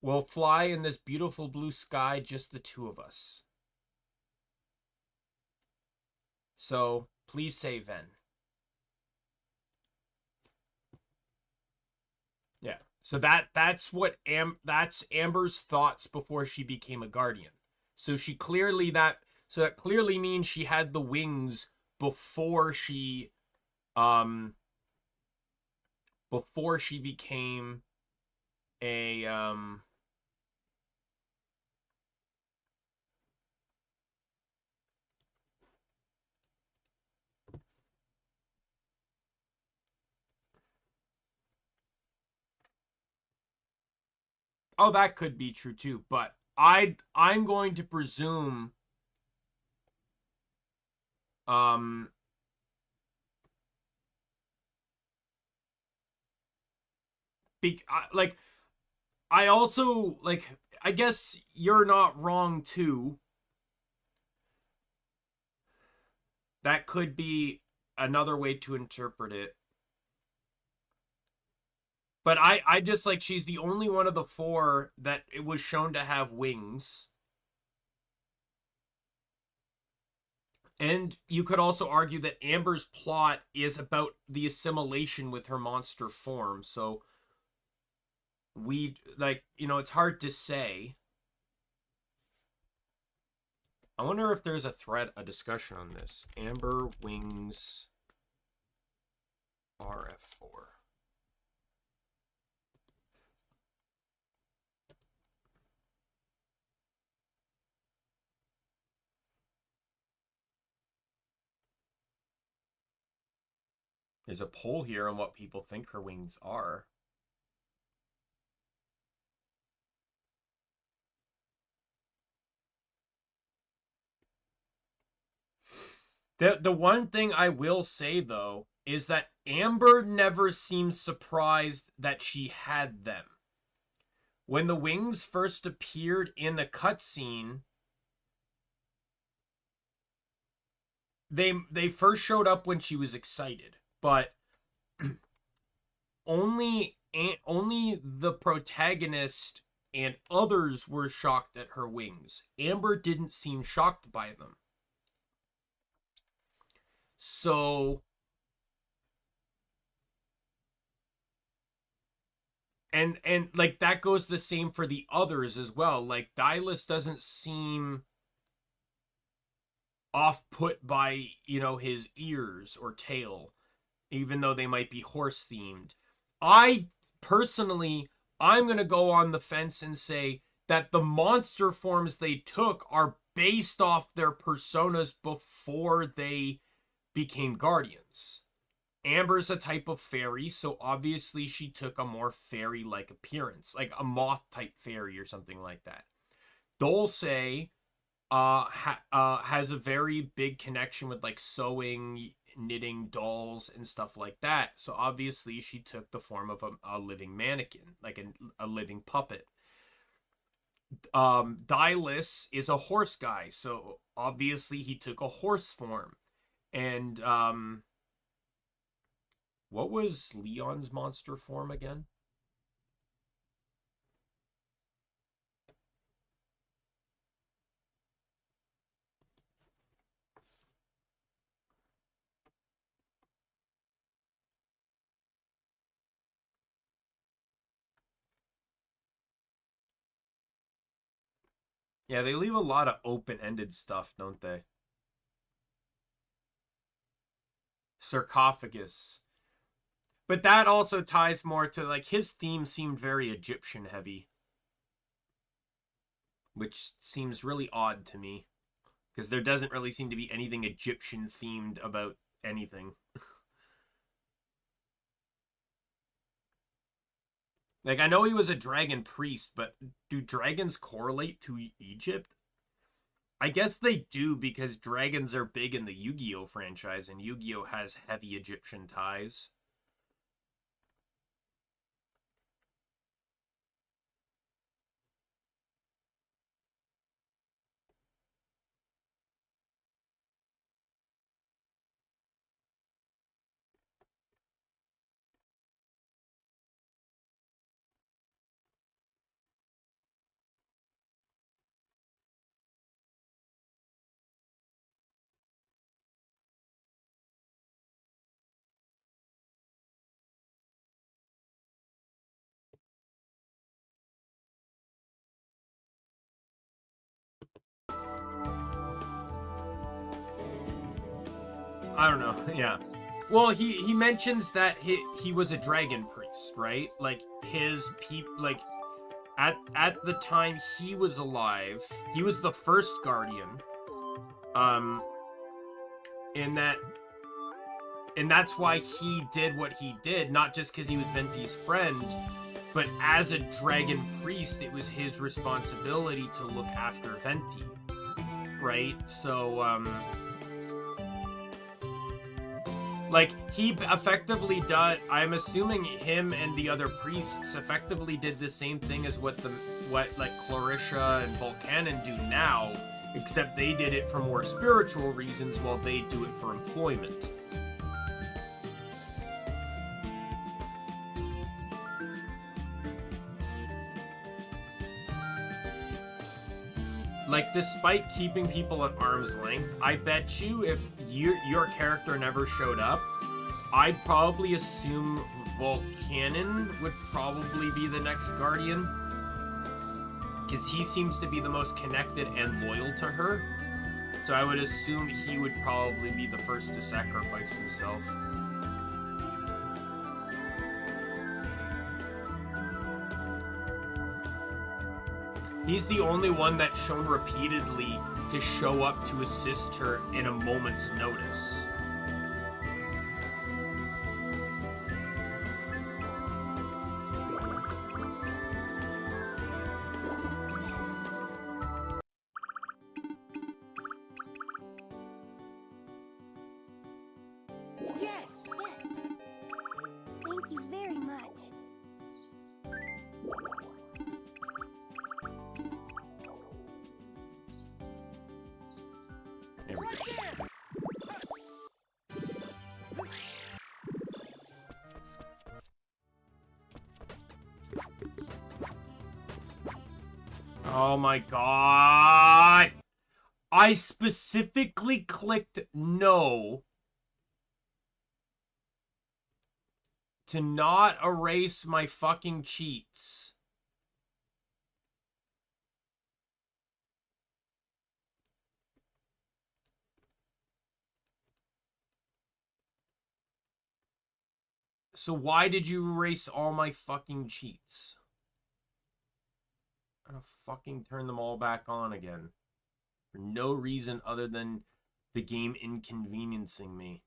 We'll fly in this beautiful blue sky, just the two of us. So, please say Ven. Yeah. So that's what that's Amber's thoughts before she became a guardian. So she clearly that clearly means she had the wings before she became a Oh, that could be true too, but I'm going to presume like I also like I guess you're not wrong too. That could be another way to interpret it. But I just like she's the only one of the four that it was shown to have wings. And you could also argue that Amber's plot is about the assimilation with her monster form. So we like, you know, it's hard to say. I wonder if there's a discussion on this. Amber wings RF4. There's a poll here on what people think her wings are. The one thing I will say, though, is that Amber never seemed surprised that she had them. When the wings first appeared in the cutscene, they first showed up when she was excited, but only the protagonist and others were shocked at her wings. Amber didn't seem shocked by them. So and like that goes the same for the others as well. Like Dylus doesn't seem off put by, you know, his ears or tail, even though they might be horse themed. I personally, I'm going to go on the fence and say that the monster forms they took are based off their personas before they became guardians. Amber's a type of fairy, so obviously she took a more fairy-like appearance, like a moth-type fairy or something like that. Dulce has a very big connection with like sewing, knitting dolls and stuff like that. So obviously she took the form of a living mannequin, like a living puppet. Dylus is a horse guy, so obviously he took a horse form. And what was Leon's monster form again? Yeah, they leave a lot of open-ended stuff, don't they? Sarcophagus. But that also ties more to, like, his theme seemed very Egyptian heavy. Which seems really odd to me. Because there doesn't really seem to be anything Egyptian themed about anything. Like, I know he was a dragon priest, but do dragons correlate to Egypt? I guess they do, because dragons are big in the Yu-Gi-Oh franchise, and Yu-Gi-Oh has heavy Egyptian ties. I don't know, yeah. Well, he mentions that he was a dragon priest, right? Like, his like, at the time he was alive, he was the first guardian. In that, and that's why he did what he did, not just because he was Venti's friend, but as a dragon priest, it was his responsibility to look after Venti, right? So, like, he effectively did, I'm assuming him and the other priests effectively did the same thing as what like Clarissa and Volcanon do now, except they did it for more spiritual reasons while they do it for employment. Like, despite keeping people at arm's length, I bet you if your character never showed up, I'd probably assume Volcanon would probably be the next Guardian. Because he seems to be the most connected and loyal to her. So I would assume he would probably be the first to sacrifice himself. He's the only one that's shown repeatedly to show up to assist her in a moment's notice. Yes! Thank you very much. There we go. Oh my god! I specifically clicked no to not erase my fucking cheats. So why did you erase all my fucking cheats? I'm gonna fucking turn them all back on again. For no reason other than the game inconveniencing me.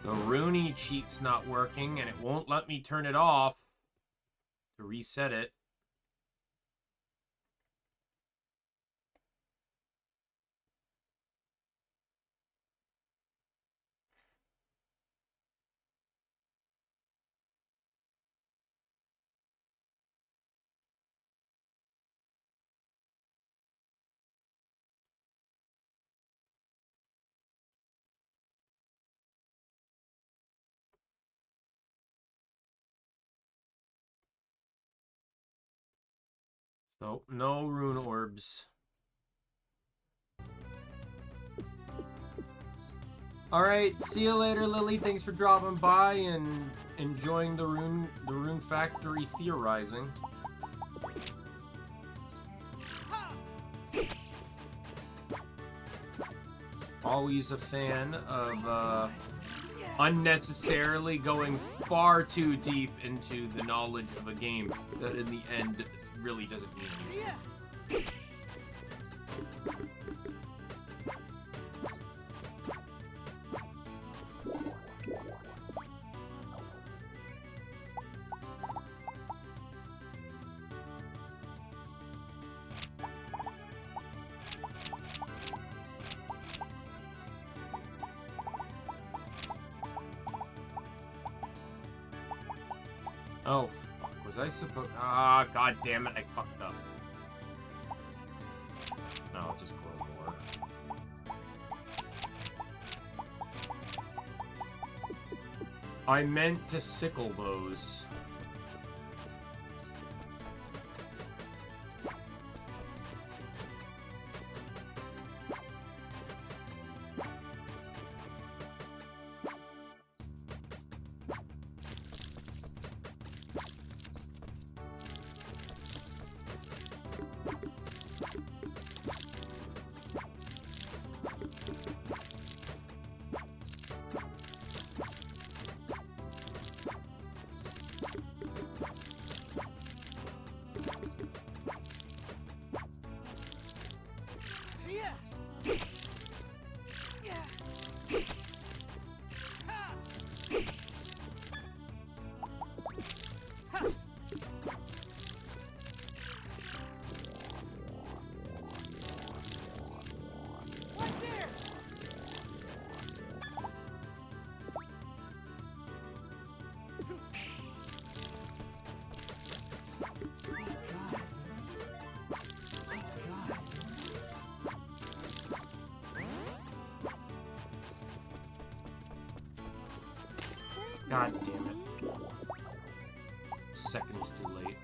The Rune cheat's not working, and it won't let me turn it off to reset it. So, no rune orbs. Alright, see you later, Lily. Thanks for dropping by and enjoying the Rune Factory theorizing. Always a fan of unnecessarily going far too deep into the knowledge of a game that in the end really doesn't mean anything. Oh, fuck. Was I supposed... Ah, god damn it, I fucked up. No, I'll just grow more. I meant to sickle those. God damn it. Seconds too late.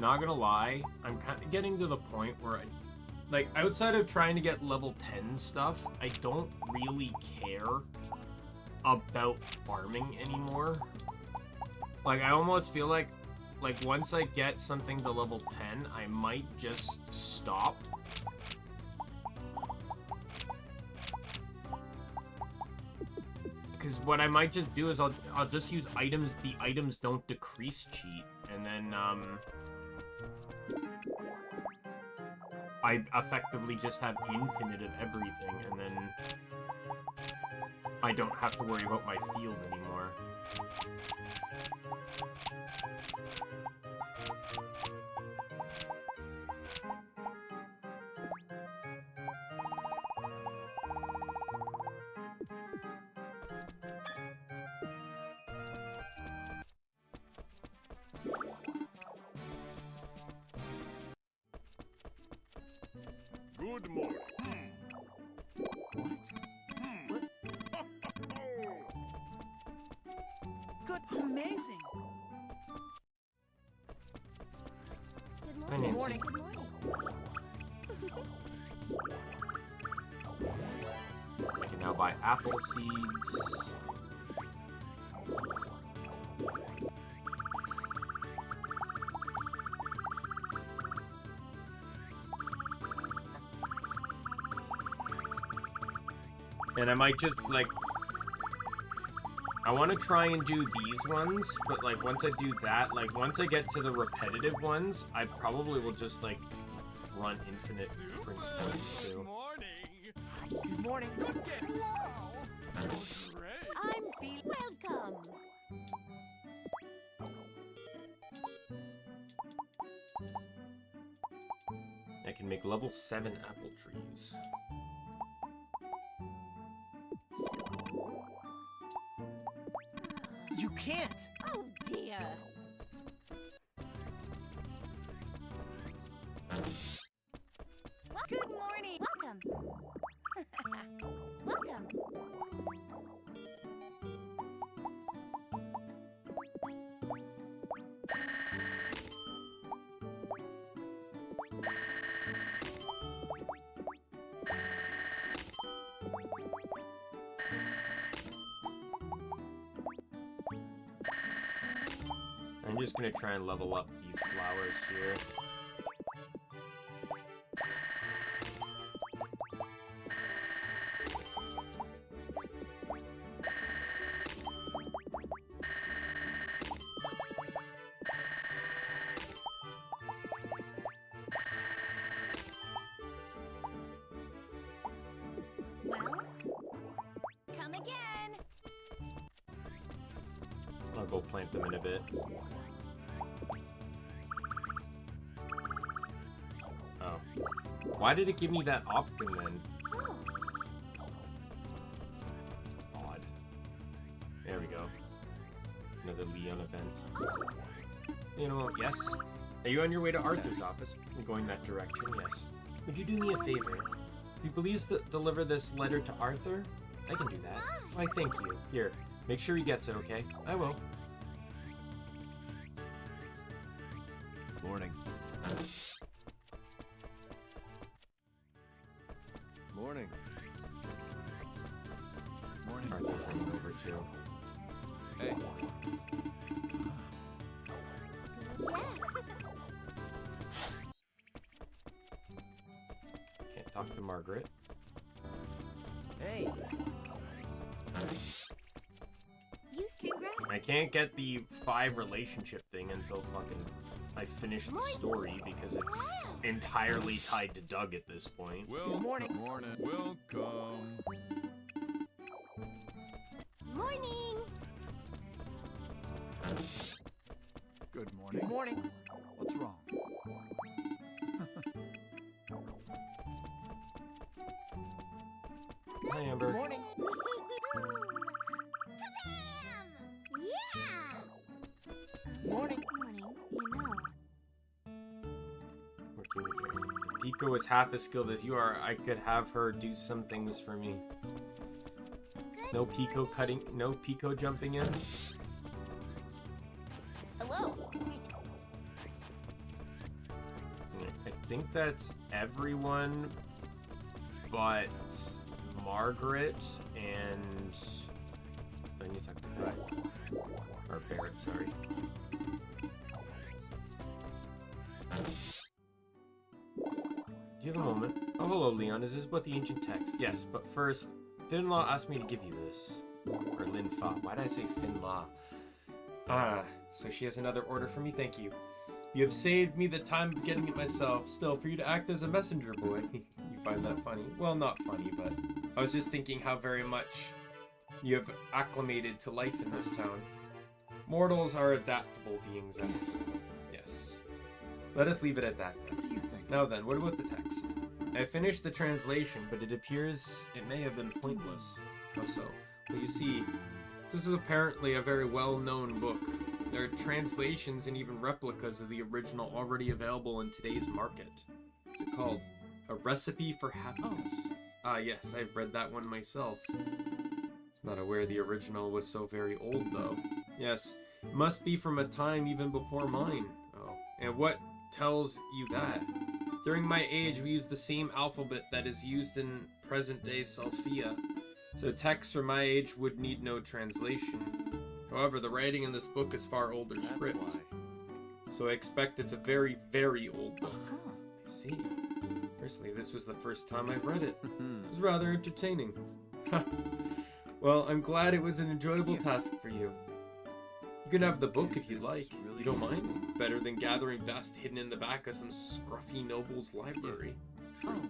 not gonna lie, I'm kind of getting to the point where like, outside of trying to get level 10 stuff, I don't really care about farming anymore. Like, I almost feel like once I get something to level 10, I might just stop. Because what I might just do is I'll just use items, the items don't decrease cheat, and then, I effectively just have infinite of everything, and then I don't have to worry about my field anymore. Good morning. Good, amazing. Good Hi, morning. Nancy. Good morning. I can now buy apple seeds. And I might just, like, I want to try and do these ones, but, like, once I do that, like, once I get to the repetitive ones, I probably will just, like, run infinite prince points, too. Good morning. Good get. Great. I'm feeling welcome. I can make level 7 apple trees. You can't. Oh dear. Well, good morning. Welcome. Welcome. I'm just gonna try and level up these flowers here. Well, come again. I'll go plant them in a bit. Oh. Why did it give me that option then? Oh, Odd. There we go. Another Leon event. You know, yes. Are you on your way to Arthur's office? You're going that direction, yes. Would you do me a favor? Would you please deliver this letter to Arthur? I can do that. Why, thank you. Here, make sure he gets it, okay? I will. Morning. Morning. Morning. Arthur's running over too. Hey. Can't talk to Margaret. Hey. you congrats. I can't get the 5 relationship thing until fucking I finish the story because it's entirely tied to Doug at this point. Well, morning. Morning. Welcome. Morning. Good morning. Good morning. What's wrong? Hi, Amber. Good morning. Yeah. Morning. Morning. You know. Working with her. Pico is half as skilled as you are. I could have her do some things for me. No Pico cutting, no Pico jumping in. Hello. think that's everyone but Margaret and... I need to talk to Barrett. Or Barrett, sorry. Do you have a moment? Oh, hello, Leon. Is this about the ancient text? Yes, but first, Finlaw asked me to give you this. Or Linfa. Why did I say Finlaw? Ah, so she has another order for me. Thank you. You have saved me the time of getting it myself. Still, for you to act as a messenger boy. You find that funny? Well, not funny, but I was just thinking how very much you have acclimated to life in this town. Mortals are adaptable beings. Yes. Let us leave it at that then. What do you think? Now then, what about the text? I finished the translation, but it appears it may have been pointless. How so? Well, you see, this is apparently a very well-known book. There are translations and even replicas of the original already available in today's market. What's it called? A Recipe for Happiness. Ah, yes, I've read that one myself. It's not aware the original was so very old, though. Yes, it must be from a time even before mine. Oh, and what tells you that? During my age, we used the same alphabet that is used in present-day Salfia, so texts from my age would need no translation. However, the writing in this book is far older script, so I expect it's a very, very old book. I see. Personally, this was the first time I've read it. It was rather entertaining. Well, I'm glad it was an enjoyable task for you. You can have the book if you like. You don't mind? Better than gathering dust hidden in the back of some scruffy noble's library. True.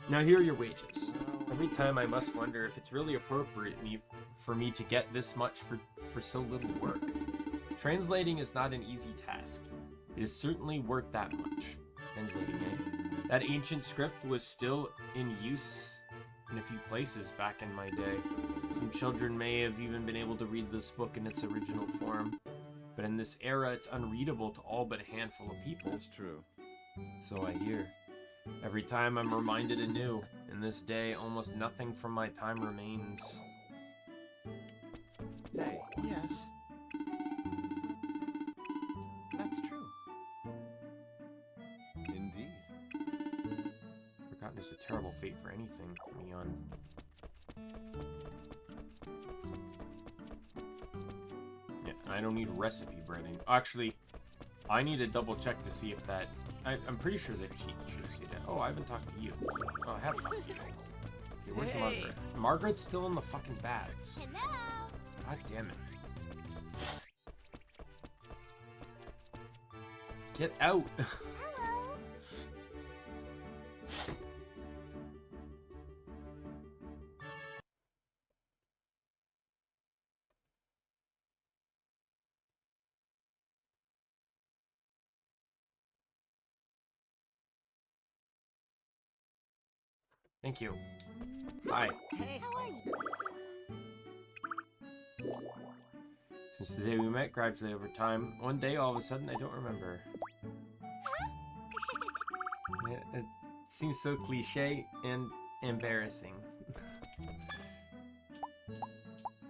Now here are your wages. Every time I must wonder if it's really appropriate for me to get this much for so little work. Translating is not an easy task. It is certainly worth that much. Translating, eh? That ancient script was still in use in a few places back in my day. Some children may have even been able to read this book in its original form. But in this era, it's unreadable to all but a handful of people. That's true. So I hear. Every time I'm reminded anew. In this day, almost nothing from my time remains. Hey. Yes. That's true. Indeed. Forgotten is a terrible fate for anything, Leon. Yeah, I don't need recipe breading. Actually, I need to double check to see if that... I'm pretty sure that she should see that. Oh, I haven't talked to you. Oh, I have talked to you. Okay, where's Hey. Margaret? Margaret's still in the fucking baths. Hello. God damn it. Get out! Hello. Thank you. Hi. Hey. How are you? Since the day we met, gradually over time, one day all of a sudden I don't remember. Yeah, it seems so cliche and embarrassing.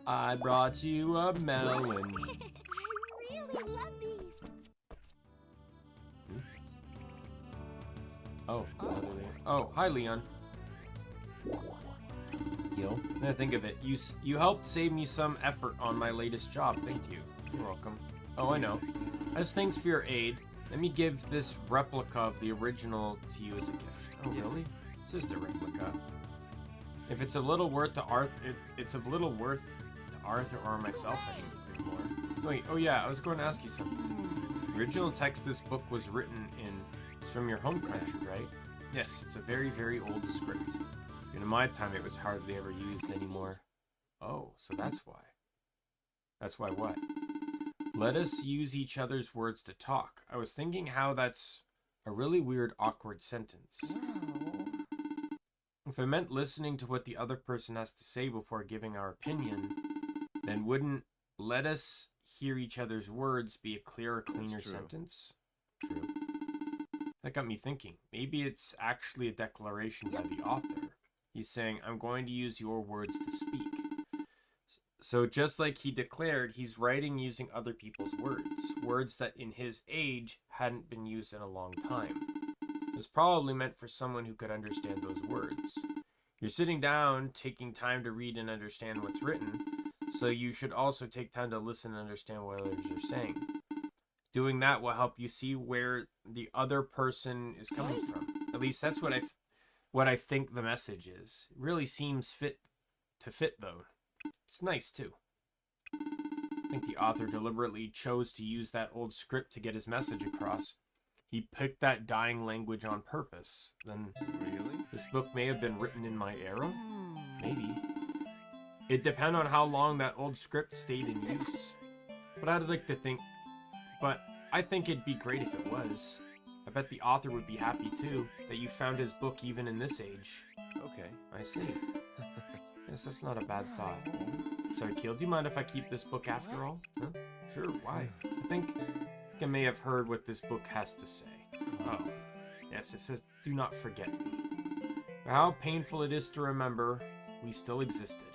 I brought you a melon. I really love these. Oh, another Leon. Oh, hi Leon. Yo, now think of it. You helped save me some effort on my latest job. Thank you. You're welcome. Oh, I know. As thanks for your aid, let me give this replica of the original to you as a gift. Oh, really? It's just a replica. If it's a little worth to it's of little worth to Arthur or myself anymore. Wait, oh yeah, I was going to ask you something. The original text this book was written in is from your home country, right? Yes, it's a very, very old script. In my time, it was hardly ever used anymore. Oh, so that's why. That's why what? Let us use each other's words to talk. I was thinking how that's a really weird, awkward sentence. If I meant listening to what the other person has to say before giving our opinion, then wouldn't let us hear each other's words be a clearer, cleaner sentence? True. That got me thinking. Maybe it's actually a declaration by the author. He's saying, I'm going to use your words to speak. So just like he declared, he's writing using other people's words. Words that in his age hadn't been used in a long time. It's probably meant for someone who could understand those words. You're sitting down, taking time to read and understand what's written, so you should also take time to listen and understand what others are saying. Doing that will help you see where the other person is coming from. At least that's what I think the message is. It really seems fit, though. It's nice, too. I think the author deliberately chose to use that old script to get his message across. He picked that dying language on purpose. Then, Really? this book may have been written in my era? Maybe. It depends on how long that old script stayed in use. But I think it'd be great if it was. I bet the author would be happy too, that you found his book even in this age. Okay. I see. Yes, that's not a bad thought. Sorry, Keel, do you mind if I keep this book after all? Huh? Sure, why? I think I may have heard what this book has to say. Oh, yes, it says, do not forget me. For how painful it is to remember, we still existed.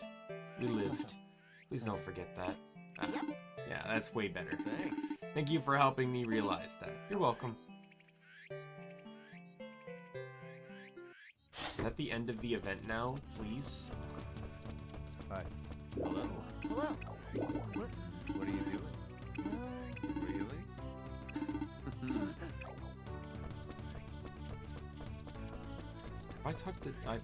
We lived. Please don't forget that. Ah, yeah, that's way better. Thanks. Thank you for helping me realize that. You're welcome. Is that the end of the event now, please? Hi. Hello. Hello. What are you doing? Really? I've talked about it.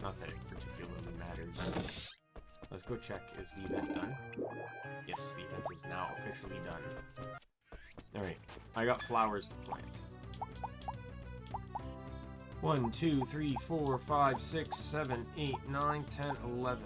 Not that it particularly matters. Let's go check. Is the event done? Yes, the event is now officially done. Alright, I got flowers to plant. 1, 2, 3, 4, 5, 6, 7, 8, 9, 10, 11.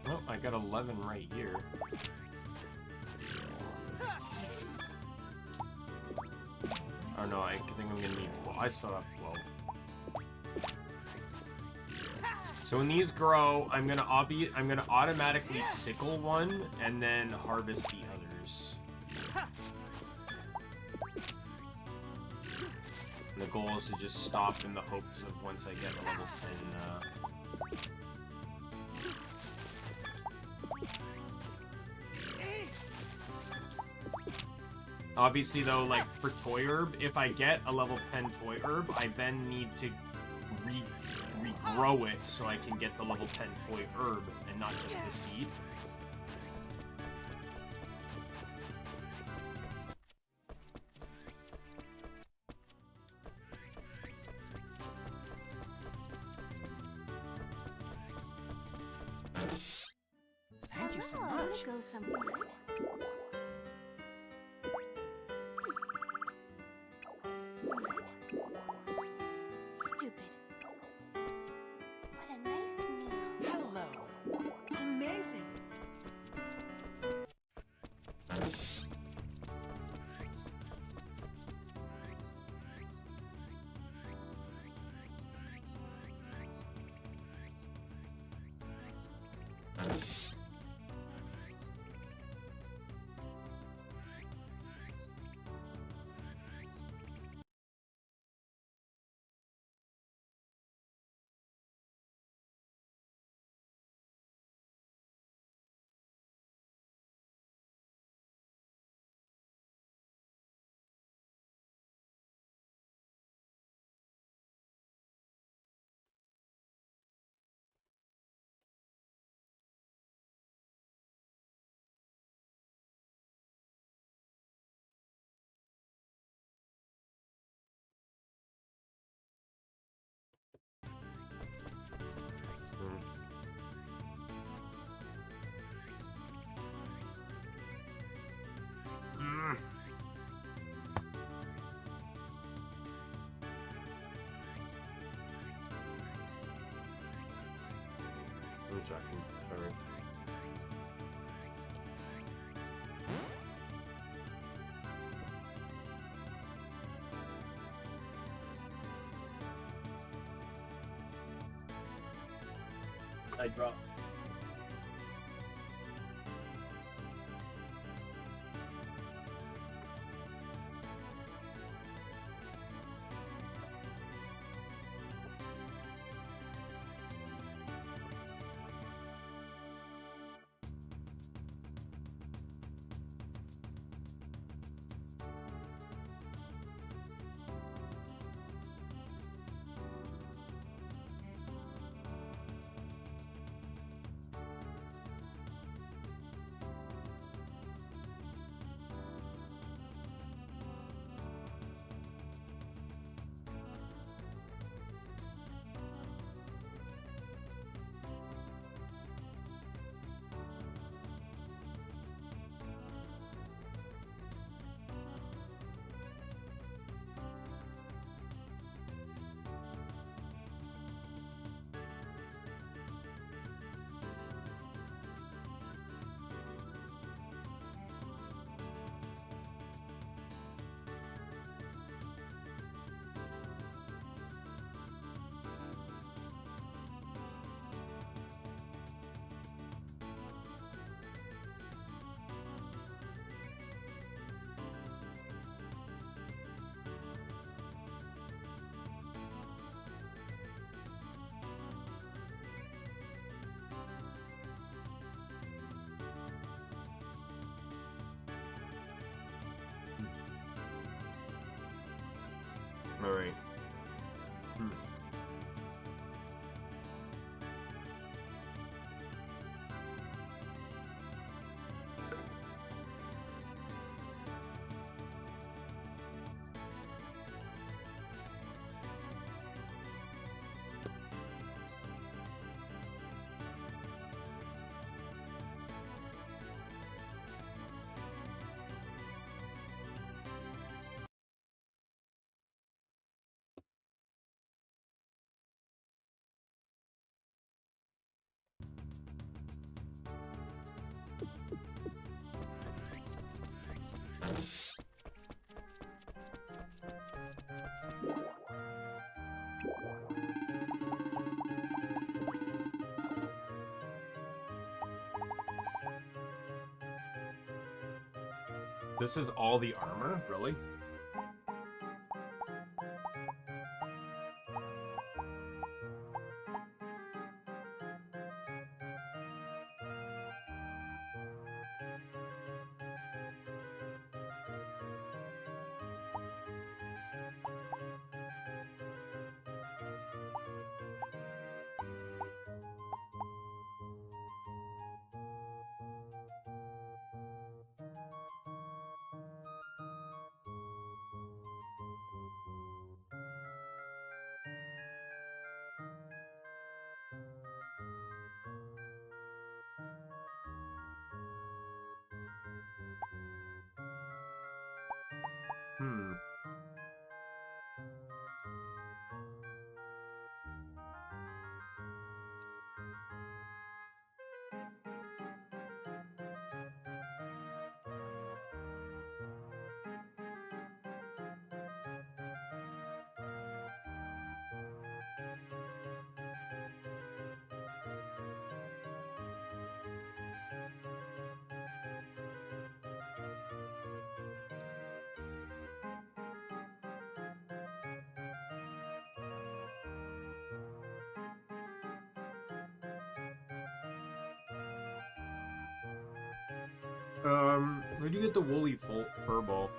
Oh, I got 11 right here. Oh no, I think I'm gonna need 12. I still have 12. So when these grow, I'm gonna automatically sickle one and then harvest the others. And the goal is to just stop in the hopes of once I get a level 10. Obviously, though, like for Toy Herb, if I get a level 10 Toy Herb, I then need to regrow it so I can get the level 10 Toy Herb and not just the seed. Thank you so Oh, much. Go somewhere. Stupid. What a nice meal. Hello. Amazing. checking. Sorry. I dropped. All right. This is all the armor? Really? Hmm. Where do you get the woolly fur ball?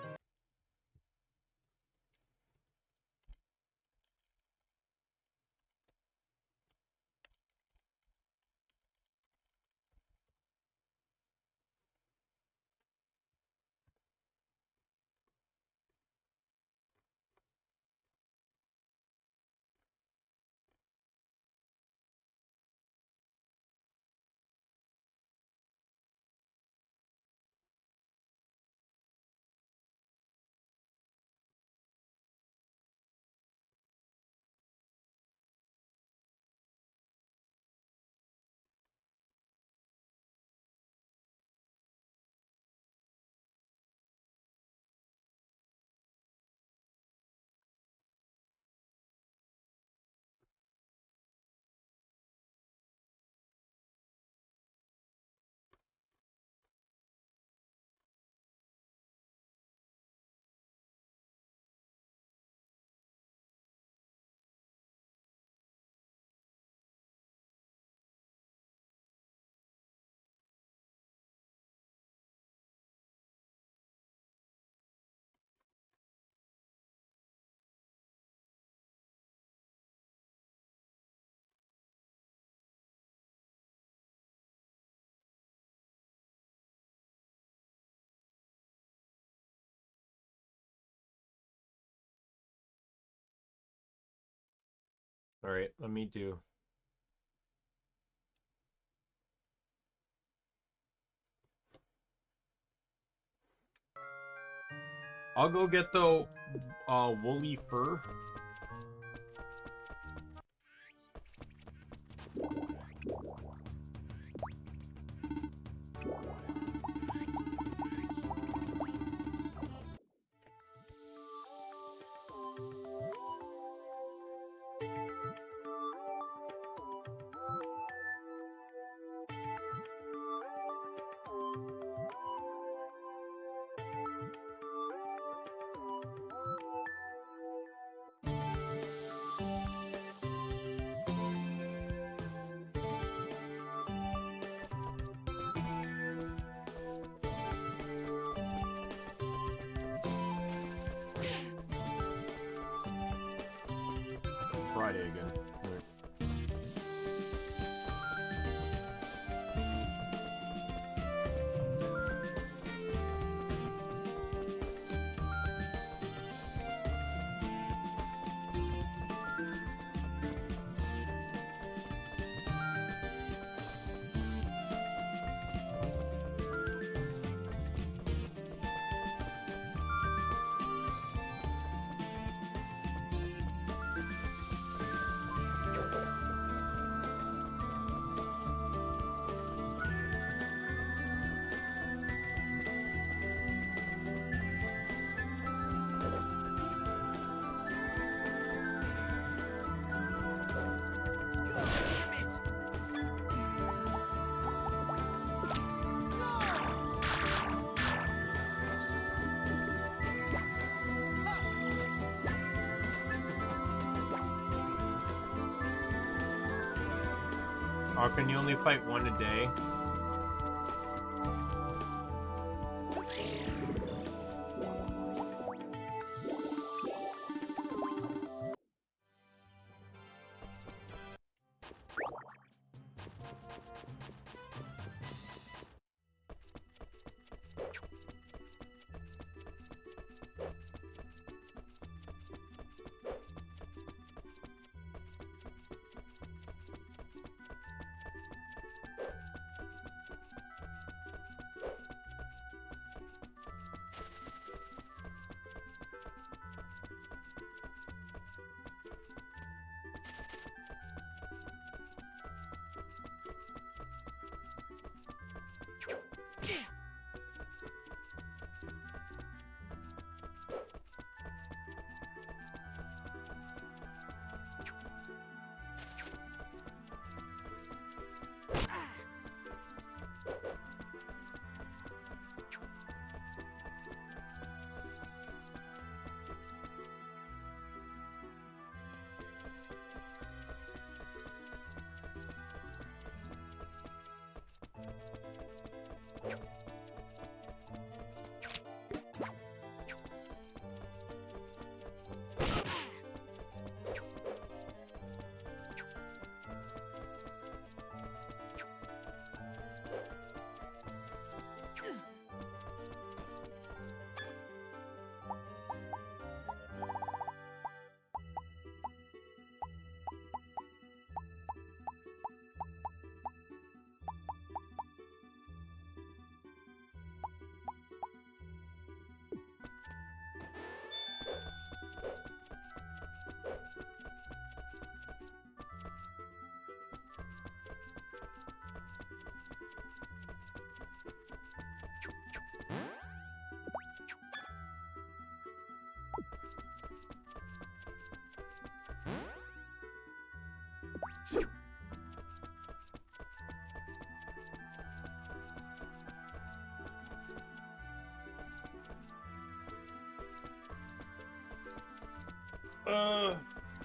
All right, let me do. I'll go get the woolly fur. Friday again. All right. Oh, can you only fight one a day?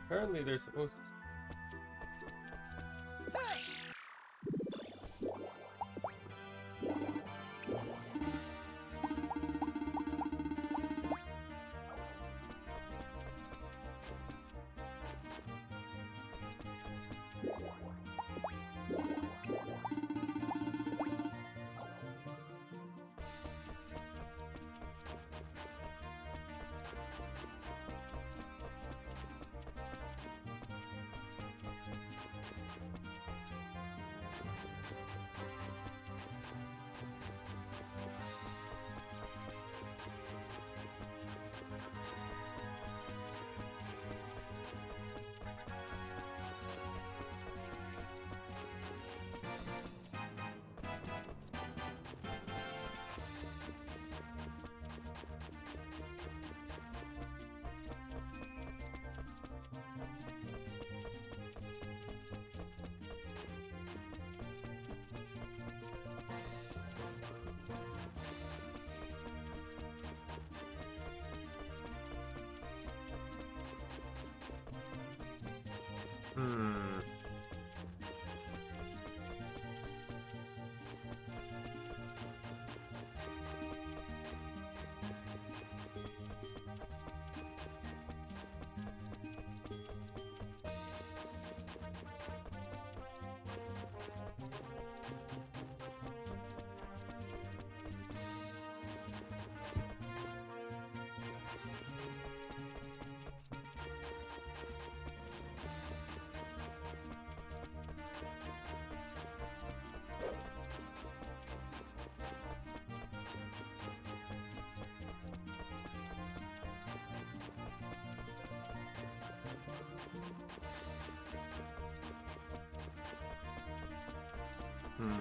Apparently they're supposed to. Hmm.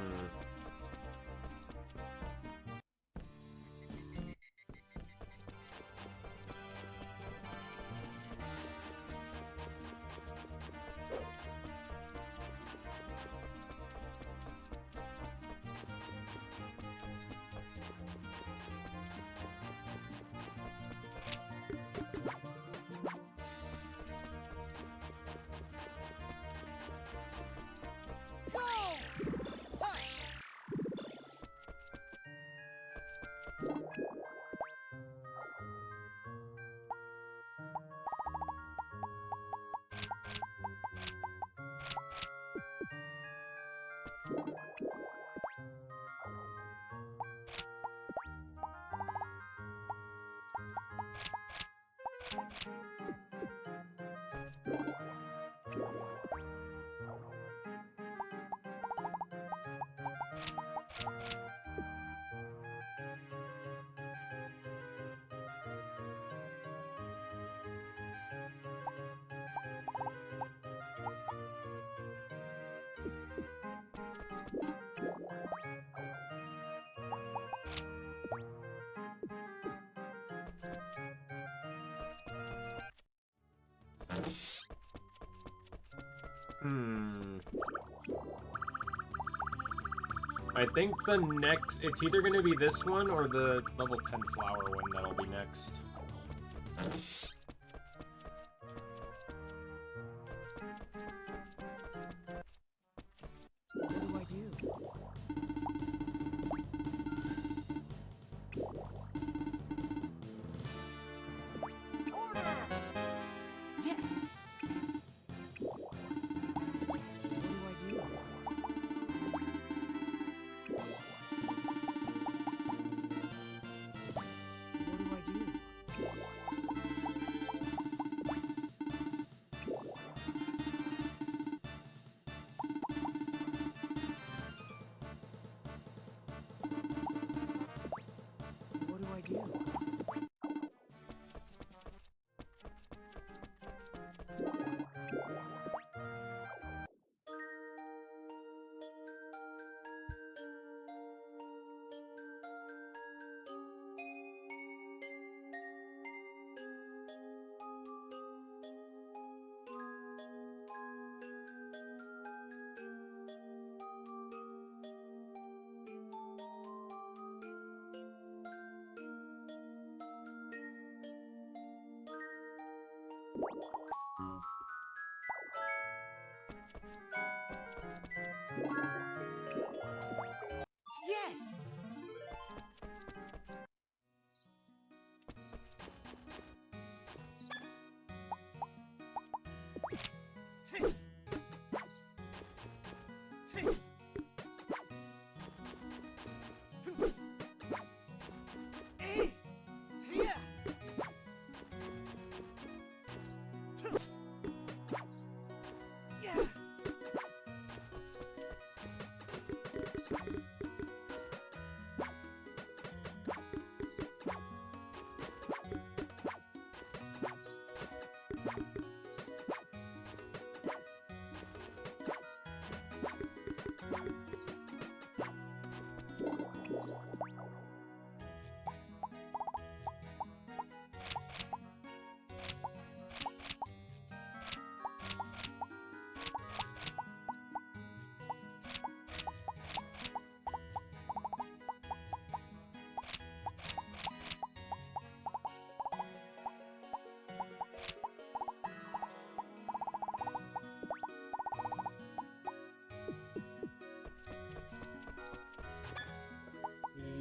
Hmm. I think the next, it's either going to be this one or the level 10 flower one that'll be next. What do I do? Order! Yes! What do I do? What do I do? What do I do? Yes! Tiff! Tiff! Eh! Tia! Tuff! Yeah!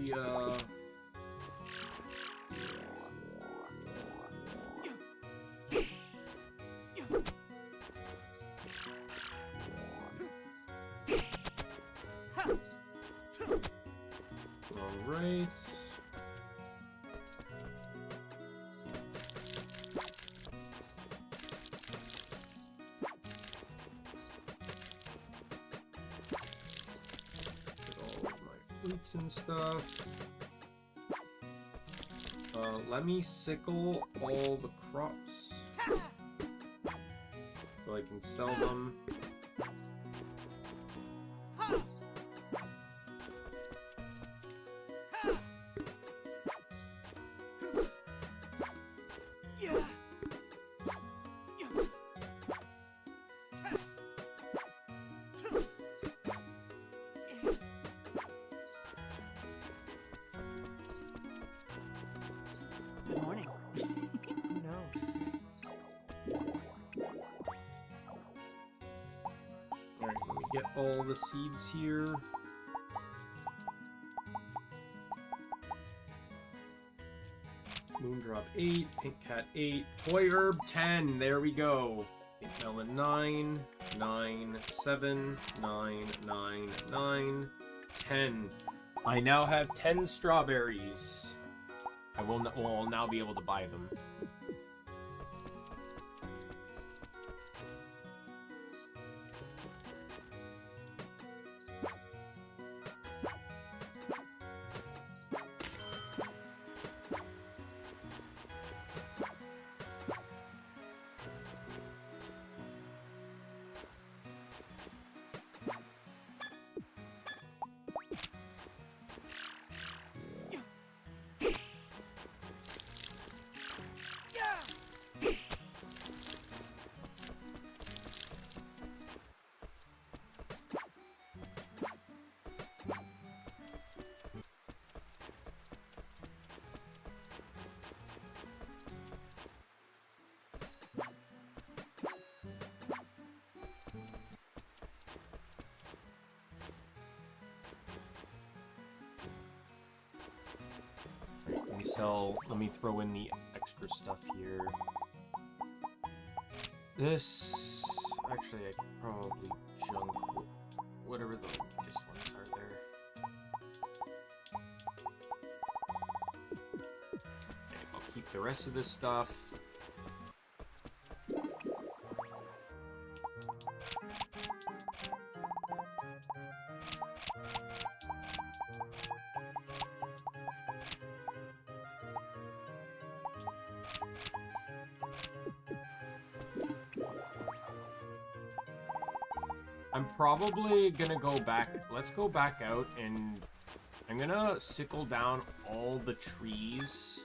Yeah. All right. Get all of my fruits and stuff. Let me sickle all the crops so I can sell them. all the seeds here. Moondrop 8, Pink Cat 8, Toy Herb 10, there we go. Pink Melon 9, 9, 7, 9, 9, 9, 10. I now have 10 strawberries. I will now be able to buy them. Let me throw in the extra stuff here. This, actually, I could probably junk whatever the latest ones are there. Okay, I'll keep the rest of this stuff. I'm probably gonna go back. Let's go back out and I'm gonna sickle down all the trees.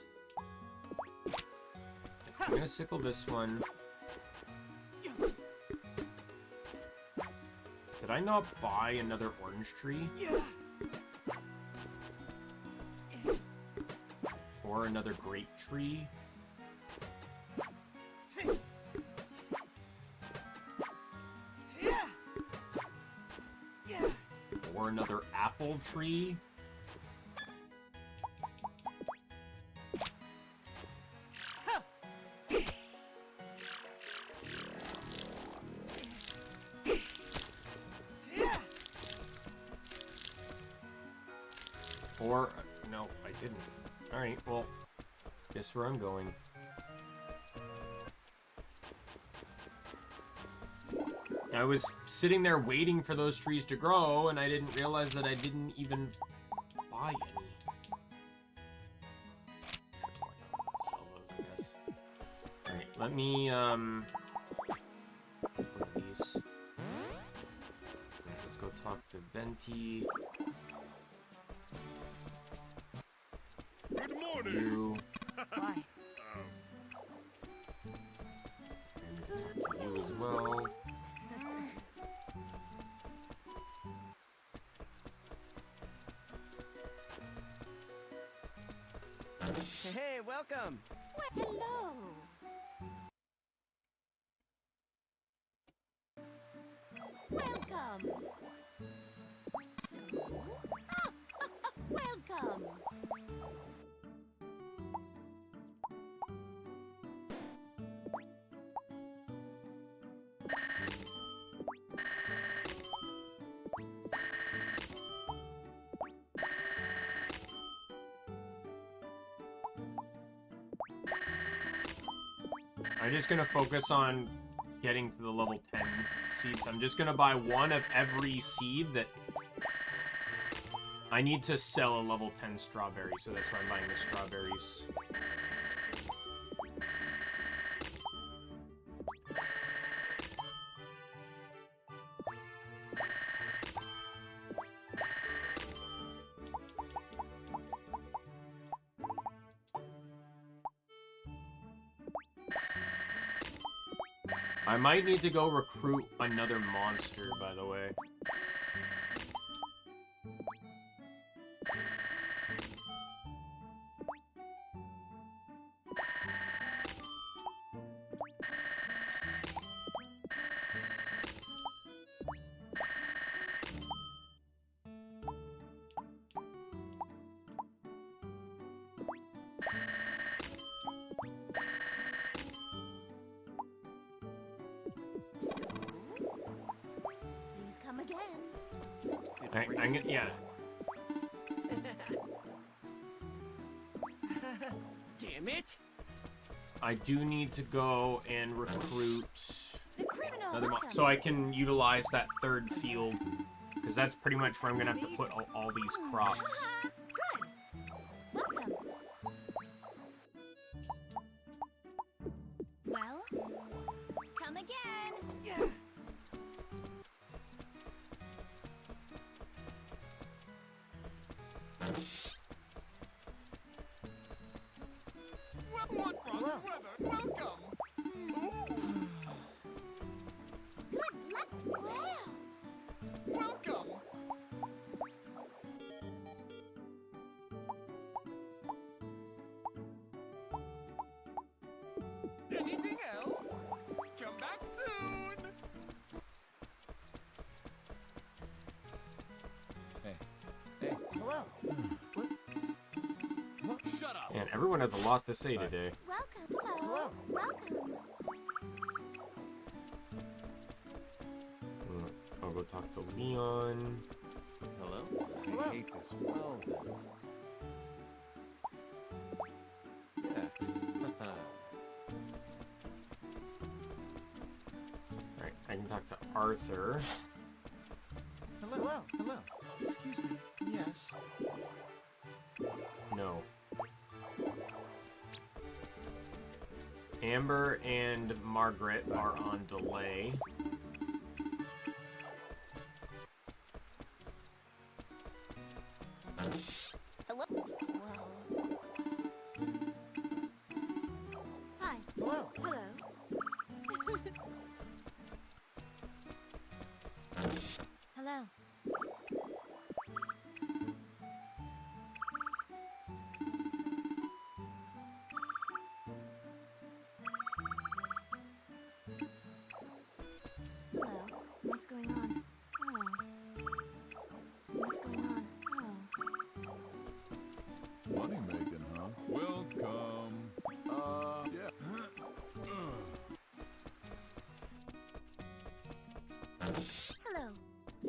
I'm gonna sickle this one. Did I not buy another orange tree? Or another grape tree? Or another apple tree? Or, no, I didn't. Alright, well, guess where I'm going. I was sitting there waiting for those trees to grow, and I didn't realize that I didn't even buy any. Sell those, I guess. Alright, let me, what are these? Let's go talk to Venti. Good morning. You. Why? And talk to you as well. Hey, welcome! Well, hello. Welcome. So, welcome. I'm just gonna focus on getting to the level 10 seeds. I'm just gonna buy one of every seed that... I need to sell a level 10 strawberry, so that's why I'm buying the strawberries. I might need to go recruit another monster, by the way. I'm gonna, yeah. Damn it! I do need to go and recruit The criminal. another so I can utilize that third field, because that's pretty much where I'm gonna have to put all these crops. Good. Welcome. Well, come again. Yeah. What runs weather? Welcome. Good luck. Wow. Welcome. Anything else? Come back soon. Hey, Hello. Shut up. And everyone has a lot to say today. Welcome. Hello. Hello. Welcome. I'll go talk to Leon. hello? Hello. I hate this. Well, then. Yeah. Alright, I can talk to Arthur. Hello. Hello. Excuse me. Yes. No. Amber and Margaret are on delay. Hello. Well. Hi. Hello. Hello. Hello. Hello. What's going on? Oh. What's going on? Oh. Money making, huh? Welcome. Yeah. Hello.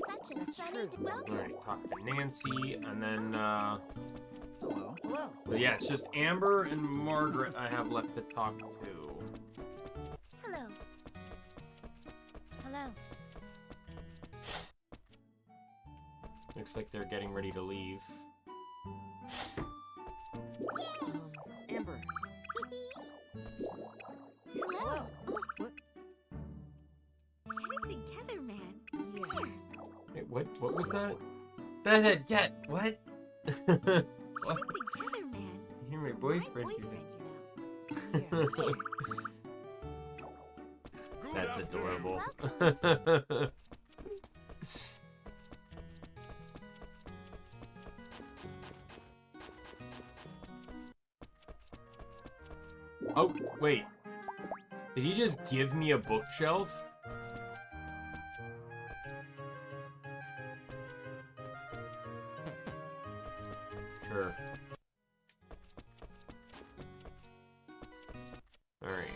Such a That's sunny true. welcome. Alright, talk to Nancy, and then, Hello. Hello. but yeah, it's just Amber and Margaret I have left to talk to. Hello. Hello. Looks like they're getting ready to leave. Amber. Hello. Hello. Oh, What? get it together, man. Yeah. Wait, what was that? Bedhead, get! What? Get What? it together, man. You're my My boyfriend. boyfriend, Yeah. Good That's afternoon. adorable. Oh, wait. Did he just give me a bookshelf? Sure. Alright.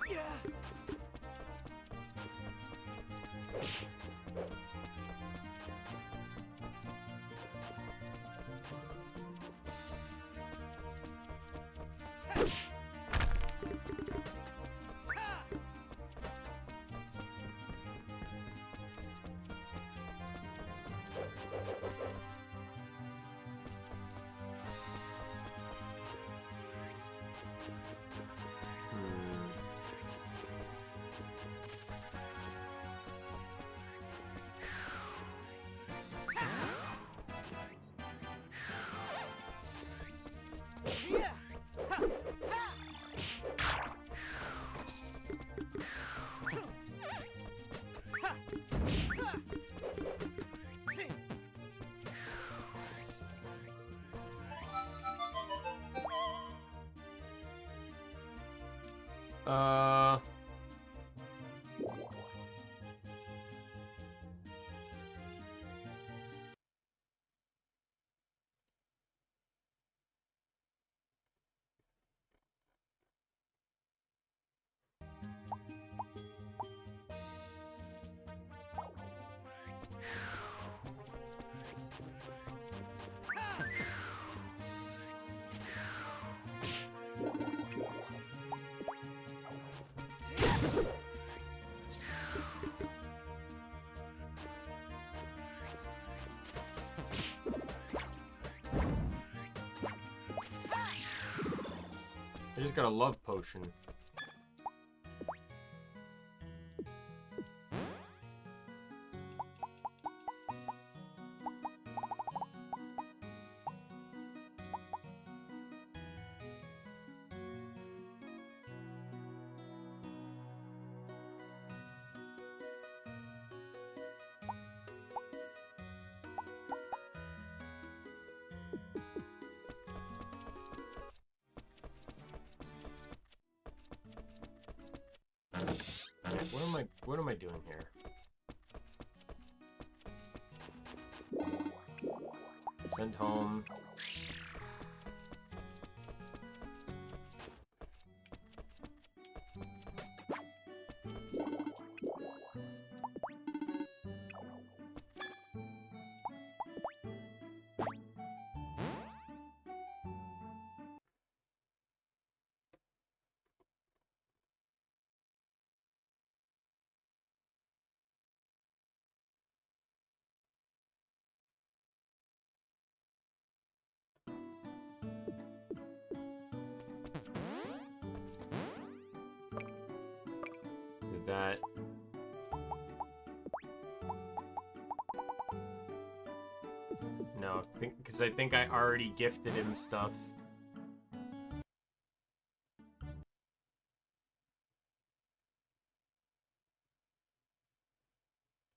Yeah. Yeah. Ha. Ha. Ha. Ha. Ting. Uh... I just got a love potion. What am I doing here? Send home. Did that. No, because I think I already gifted him stuff.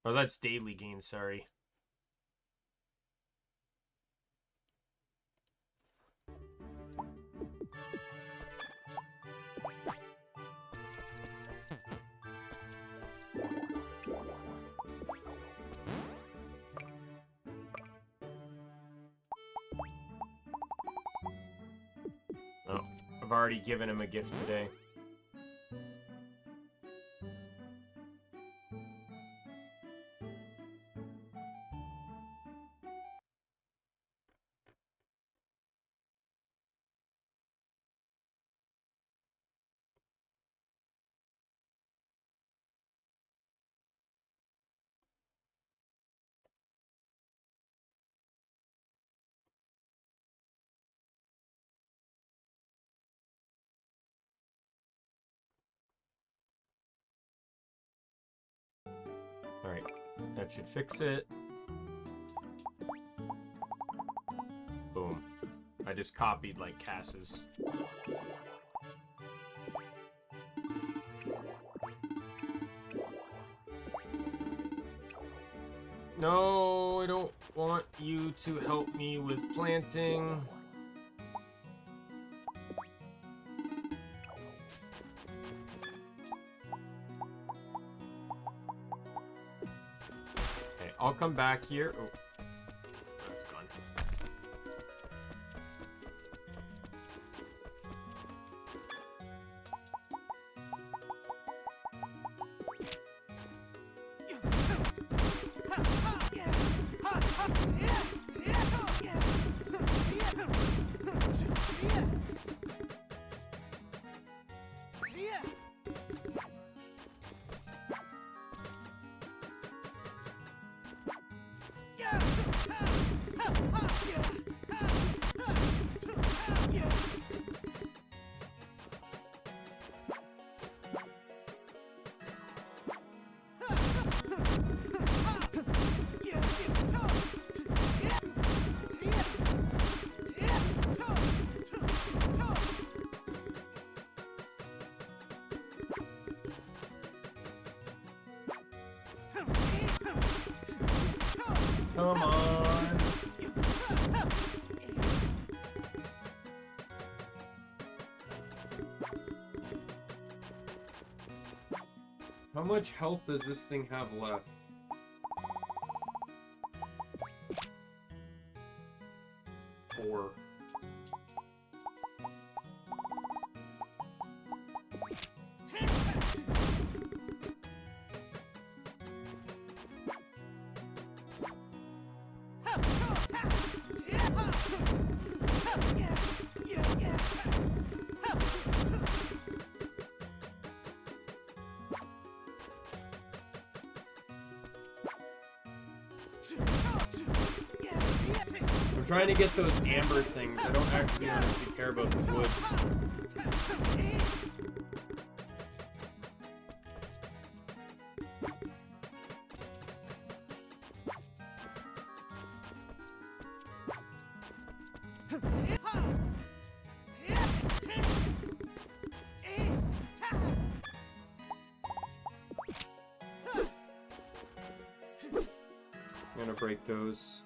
Oh, that's daily gain, sorry. Oh, I've already given him a gift today. Alright, that should fix it. Boom. I just copied like Cass's. No, I don't want you to help me with planting. Okay, I'll come back here. Oh, that's gone. Come on. How much health does this thing have left? Four. I'm trying to get those amber things. I don't actually honestly care about the wood. I'm gonna break those.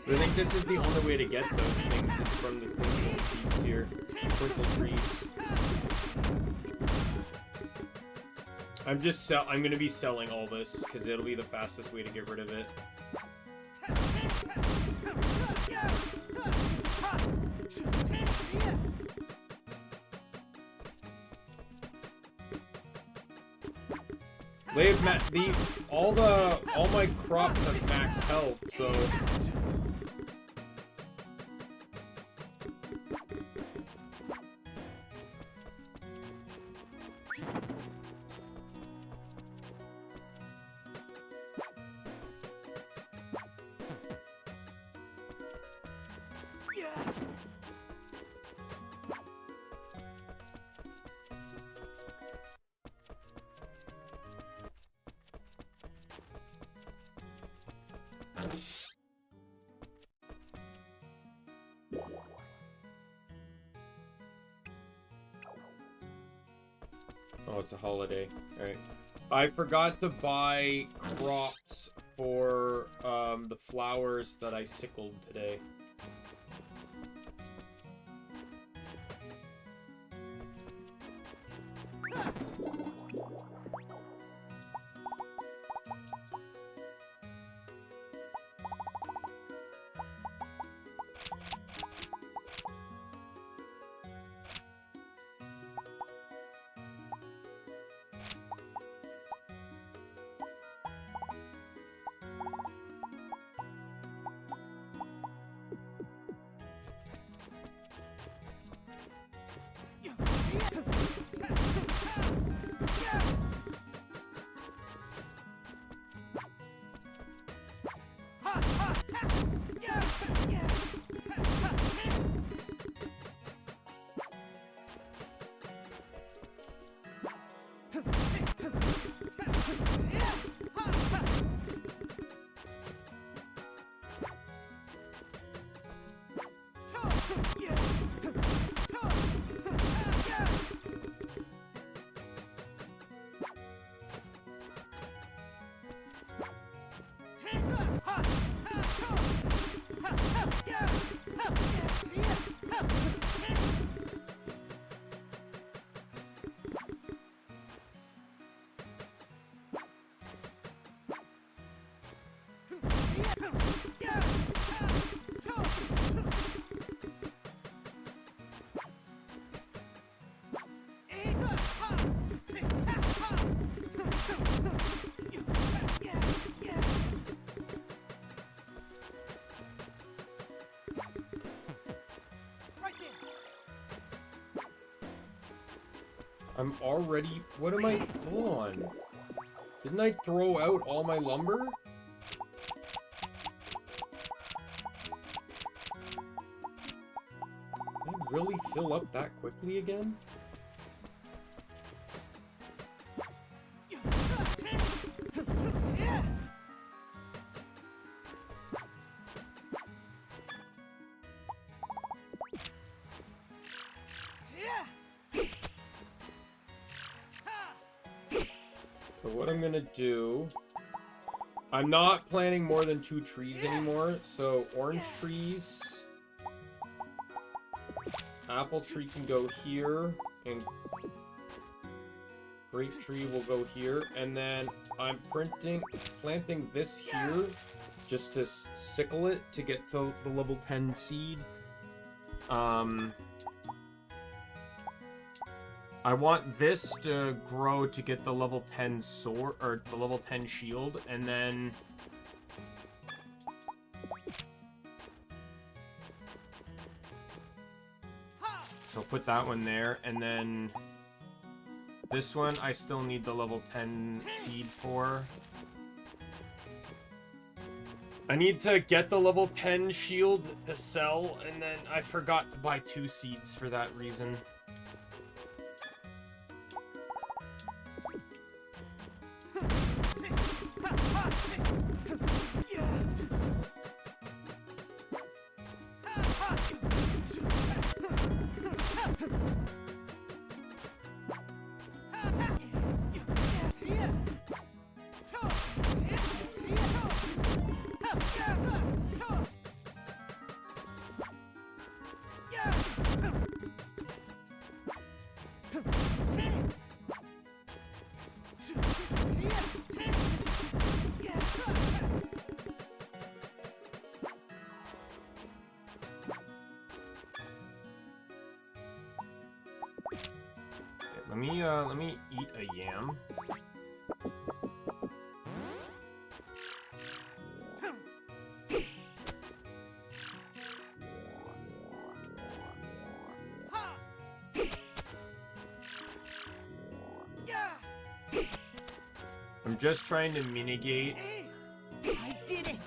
I think this is the only way to get those things. It's from the twinkle seeds here. Twinkle trees. I'm gonna be selling all this because it'll be the fastest way to get rid of it. All my crops have max health, so oh, it's a holiday. Alright. I forgot to buy crops for the flowers that I sickled today. I'm already... What am I full on? Didn't I throw out all my lumber? Did I really fill up that quickly again? Do I'm not planting more than 2 trees anymore, so orange trees, apple tree can go here, and grape tree will go here, and then I'm planting this here just to sickle it to get to the level 10 seed. I want this to grow to get the level 10 sword, or the level 10 shield, and then... So put that one there, and then... This one, I still need the level 10 seed for. I need to get the level 10 shield to sell, and then I forgot to buy 2 seeds for that reason. Let me eat a yam. I'm just trying to mitigate. I did it!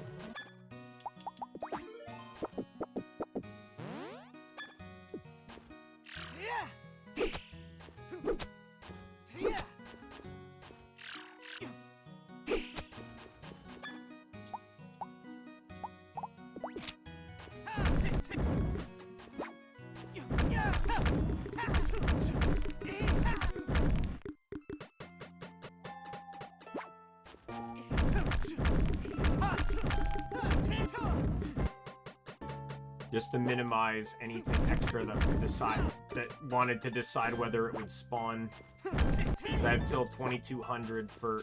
Just to minimize anything extra that wanted to decide whether it would spawn. 'Cause I have till 2200 for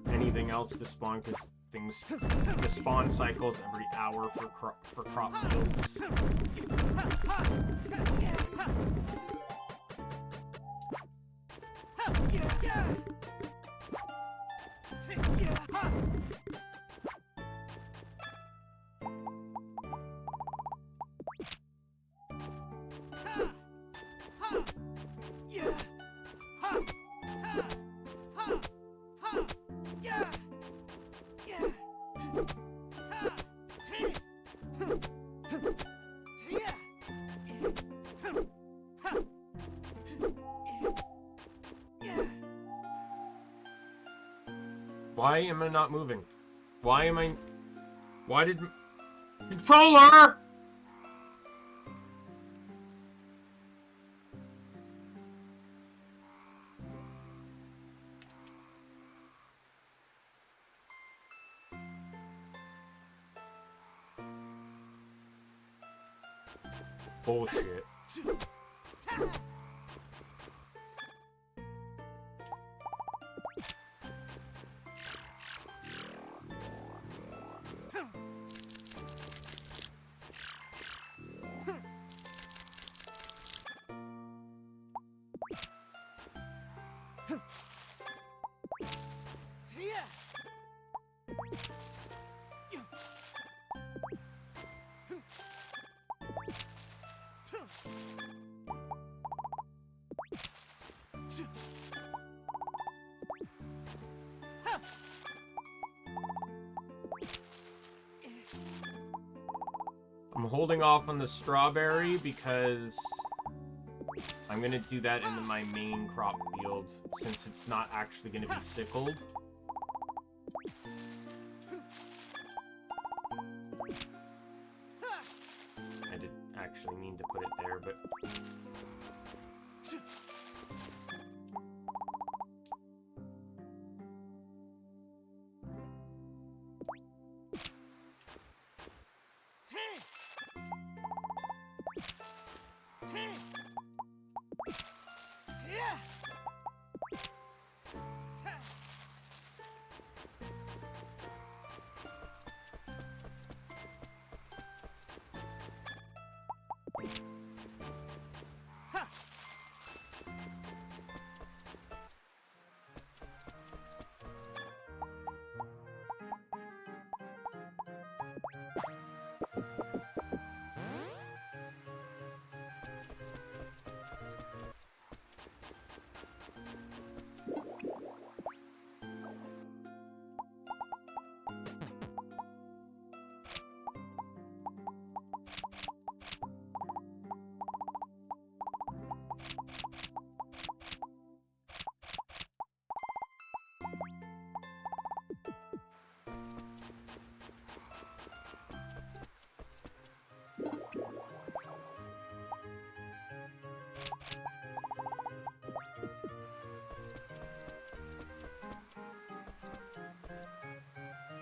anything else to spawn, because the spawn cycles every hour for crop fields. Why am I not moving? Why did... Controller! Bullshit. I'm holding off on the strawberry because I'm gonna do that into my main crop field since it's not actually gonna be sickled. I didn't actually mean to put it there, but...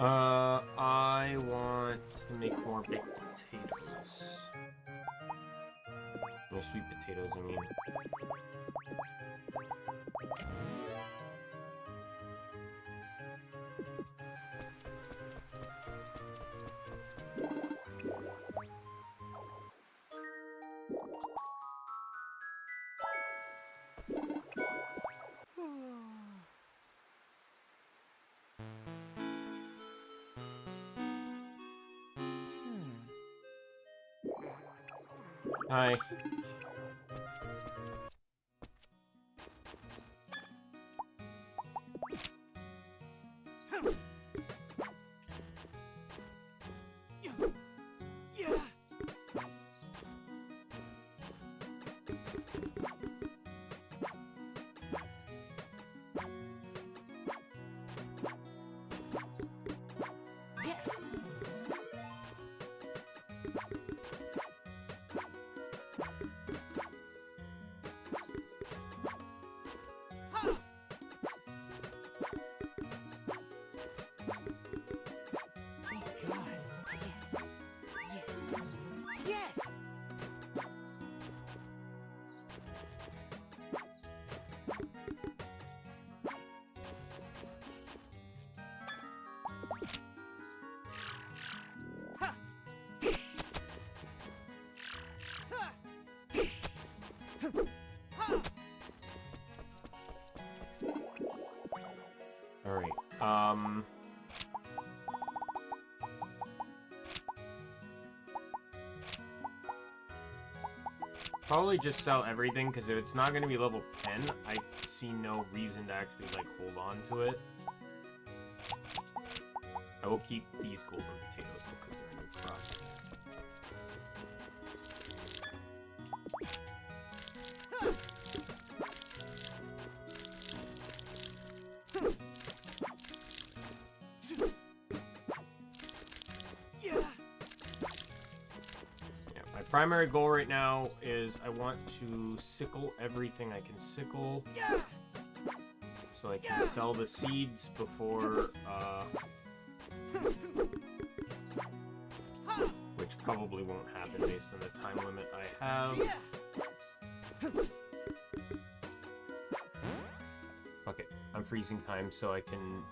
I want to make more baked potatoes. Well, sweet potatoes, I mean. Hi. Yeah. Yes. God. Yes. Yes. Yes. All right. Probably just sell everything, because if it's not going to be level 10, I see no reason to actually, like, hold on to it. I will keep these golden potatoes, because they're a new crop. Yeah. Yeah, my primary goal right now is I want to sickle everything I can sickle, Yeah. so I can sell the seeds before, which probably won't happen based on the time limit I have. Okay, I'm freezing time so I can...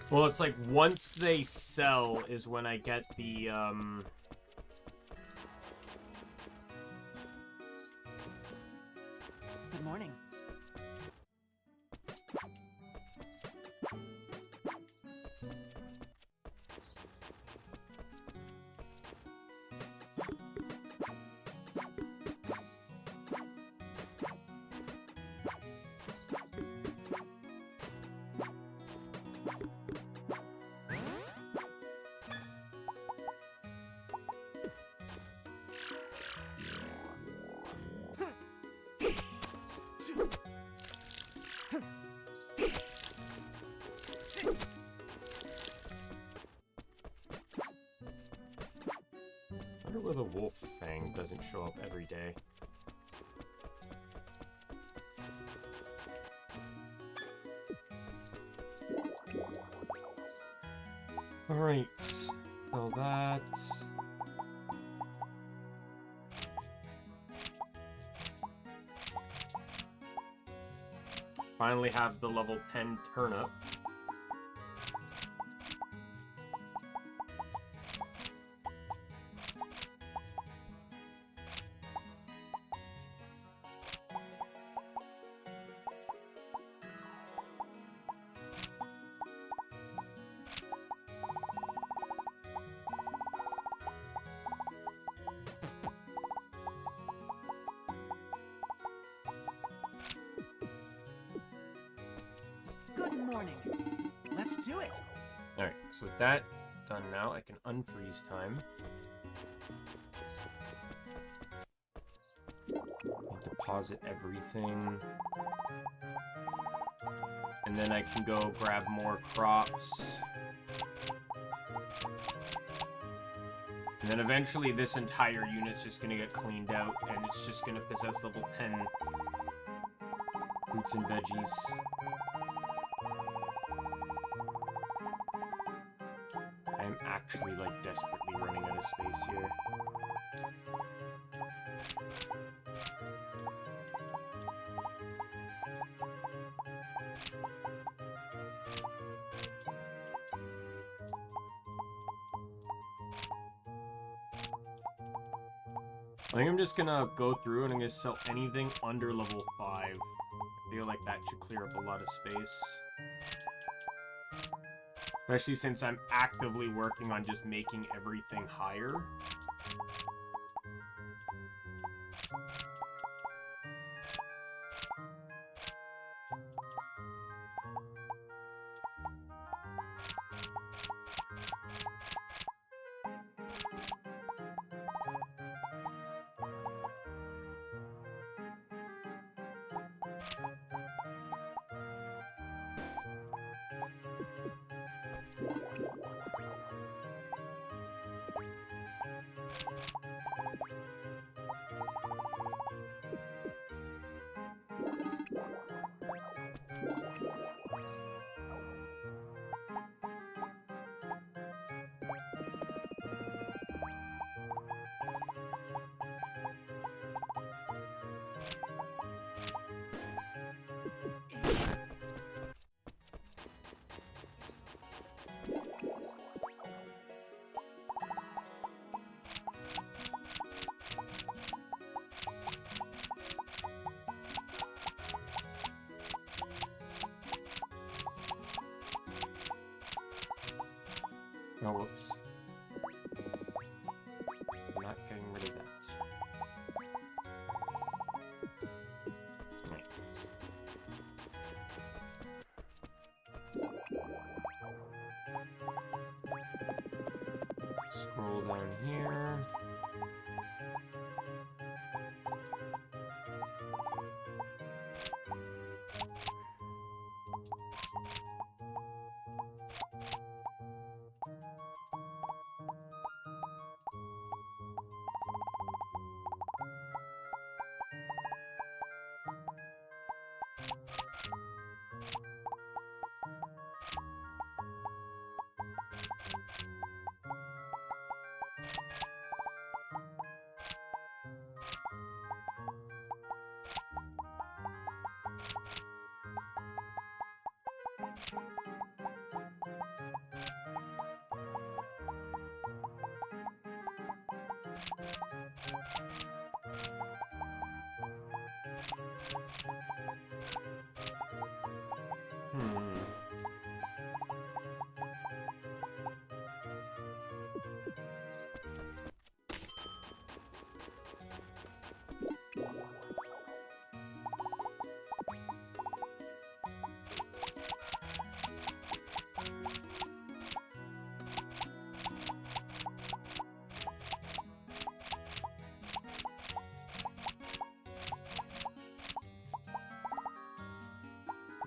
Well, it's like once they sell is when I get the, Good morning. I wonder where the wolf fang doesn't show up every day. Alright, so that's... Finally have the level 10 turnip. morning. Let's do it. Alright, so with that done now, I can unfreeze time. Deposit everything. And then I can go grab more crops. And then eventually this entire unit's just gonna get cleaned out, and it's just gonna possess level 10 fruits and veggies. I'm actually, like, desperately running out of space here. I think I'm just gonna go through and I'm gonna sell anything under level 5. I feel like that should clear up a lot of space. Especially since I'm actively working on just making everything higher. Oh, whoops. I'm not getting rid of that. Right. Scroll down here.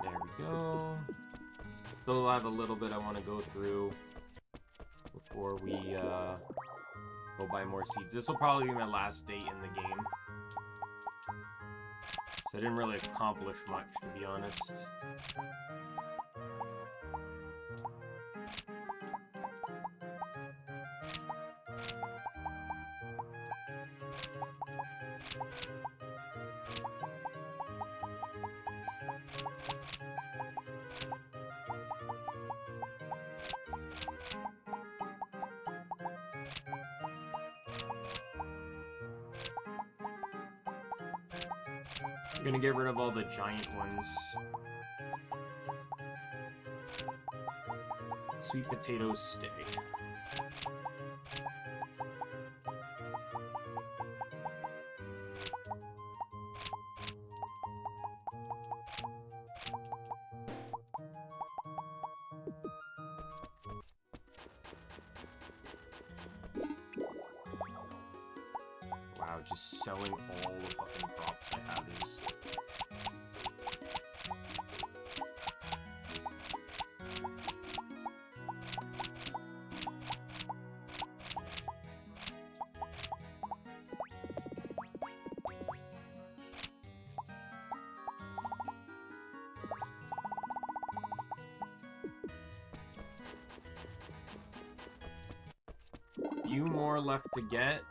There we go. Still have a little bit I want to go through before we go buy more seeds. This will probably be my last day in the game. So I didn't really accomplish much, to be honest. I'm gonna get rid of all the giant ones. Sweet potatoes stay. just selling all the fucking props I have is. Few more left to get.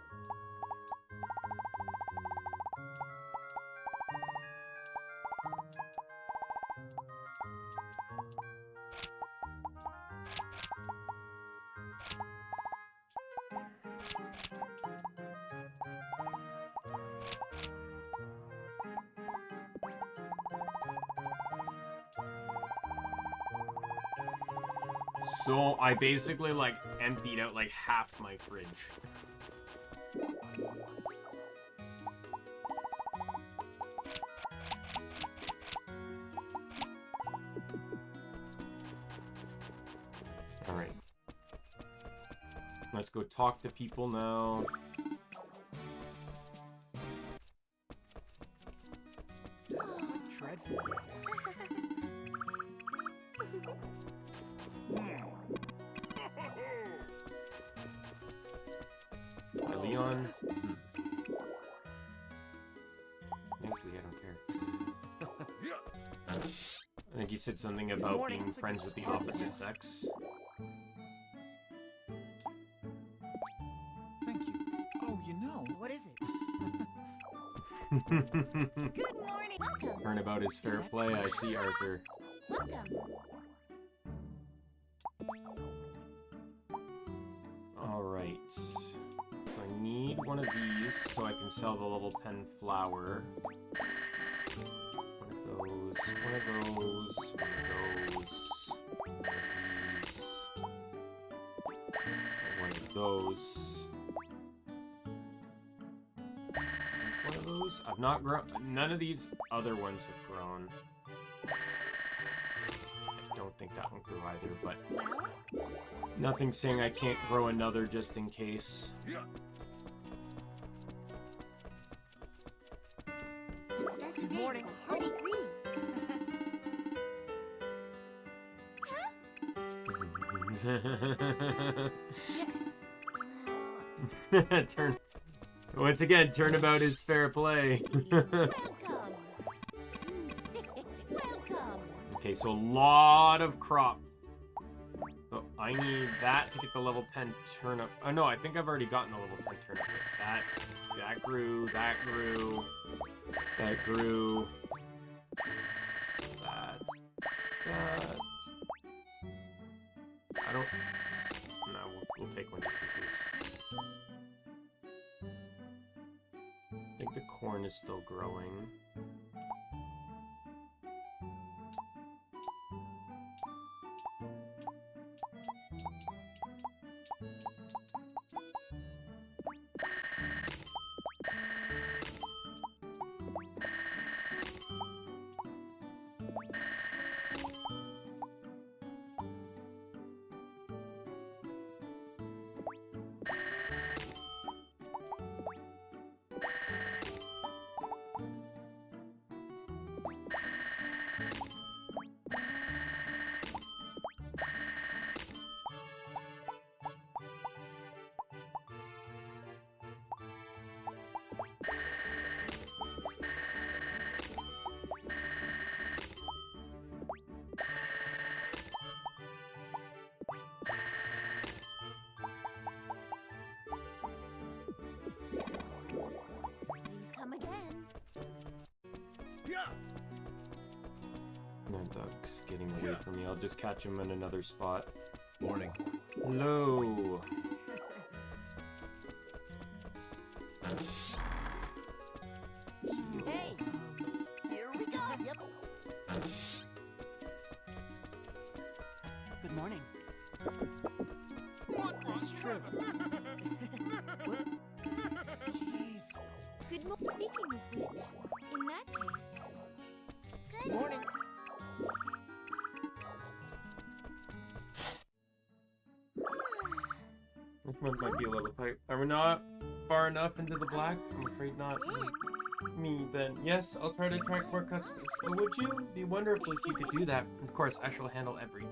So I basically like emptied out like half my fridge. All right. Let's go talk to people now. Dreadful. Hi, Leon. Thankfully, I don't care. I think you said something about being friends with the opposite sex. Thank you. Oh, you know. What is it? Learn Good morning. Welcome. about his fair play, I see, Arthur. Welcome. Alright. I need one of these so I can sell the level 10 flower. One of those, one of those, one of these. One of those. One of those. I've not grown. None of these other ones have grown. I don't think that one grew either, but nothing saying I can't grow another just in case. Let's start the Good day morning. with a hearty greeting. Yes. Turn. Once again, turnabout is fair play. Welcome. Welcome. Okay, so a lot of crops. So I need that to get the level 10 turnip. Oh no, I think I've already gotten the level 10 turnip. That grew, that grew, that grew. That. I don't. No, we'll take one just in case. I think the corn is still growing. Please come again. No, duck's getting away from me. I'll just catch him in another spot. Morning. Hello. Hey, here we go. Yep. Good morning. That's true. Jeez. Good morning. Speaking of which, in that case. Good Morning. This one might be a little tight. Are we not? far enough into the black? I'm afraid not. Me, then. Yes, I'll try to attract more customers. Oh, would you? It'd be wonderful if you could do that. Of course, I shall handle everything.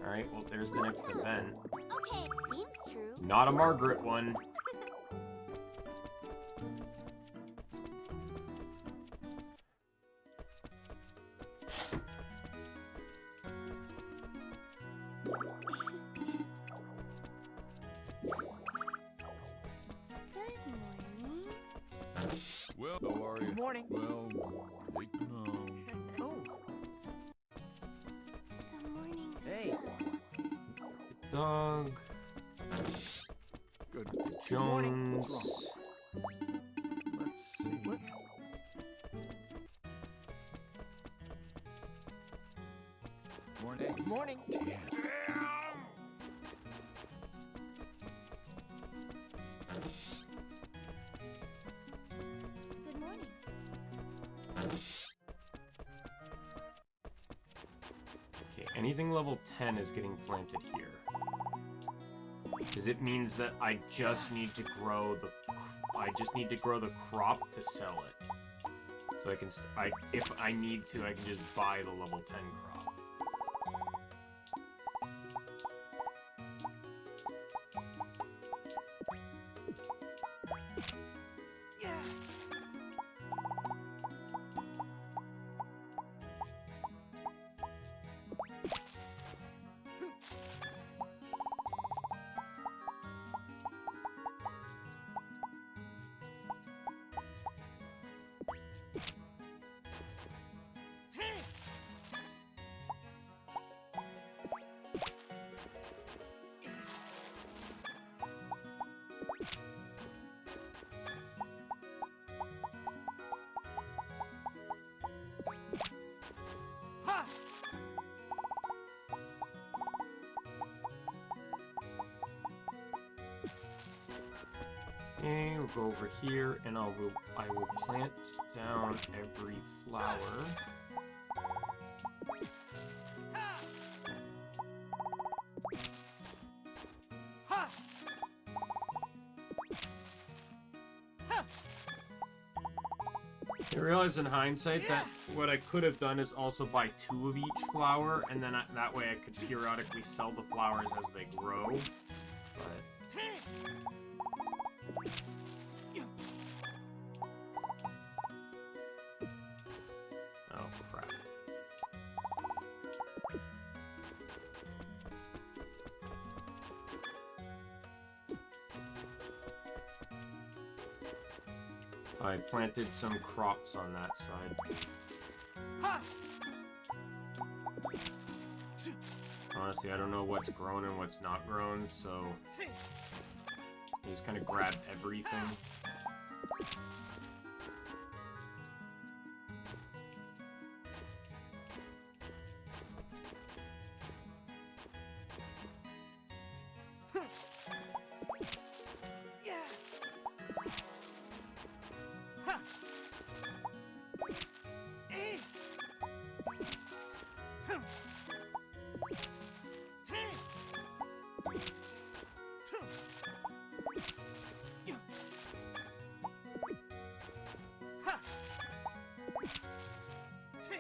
Alright, well, there's the next event. Okay, seems true. Not a Margaret one. Good morning. Well, how are you? Good morning. Well, take them home. Oh, Good morning, Hey. sir. Dog. Good. morning. Jones. What's let's see. What? Morning. Good morning. Good morning. Okay, anything level 10 is getting planted here. Because it means that I just need to grow the crop to sell it. So I can if I need to, I can just buy the level 10 crop. Yeah. Ha! Okay, we'll go over here and I will plant down every flower. Ha! Ha! Ha! I realize in hindsight that what I could have done is also buy 2 of each flower, and then that way I could periodically sell the flowers as they grow. But oh crap. I planted some crops on that side. Ha! Honestly, I don't know what's grown and what's not grown, so I just kind of grab everything. Yeah. Ha! Eh! Huh. Ten. Two. Yeah. Ha! Ten.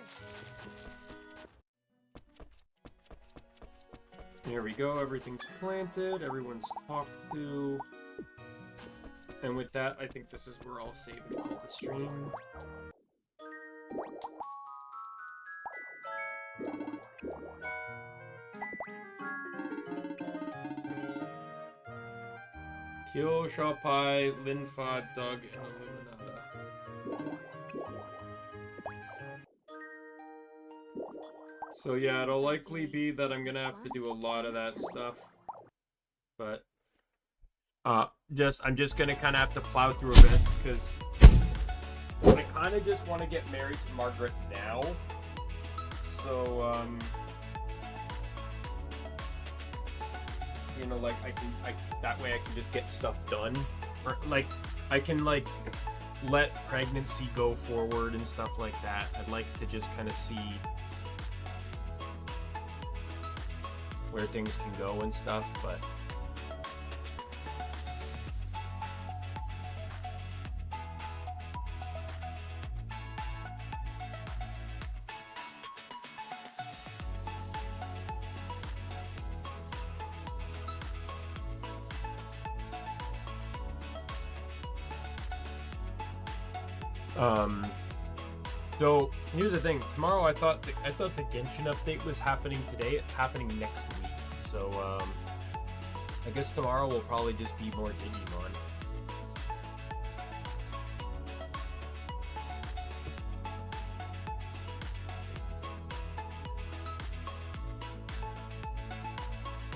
Here we go, everything's planted, everyone's talked to. And with that, I think this is where I'll save and call the stream. Kyo, Shapai, Linfa, Doug, and Illuminata. So yeah, it'll likely be that I'm gonna have to do a lot of that stuff. But I'm just gonna kinda have to plow through events because I kinda just wanna get married to Margaret now. So you know, like that way I can just get stuff done. Or like I can like let pregnancy go forward and stuff like that. I'd like to just kind of see where things can go and stuff, but So here's the thing. Tomorrow I thought the Genshin update was happening today. It's happening next week. So I guess tomorrow will probably just be more Digimon.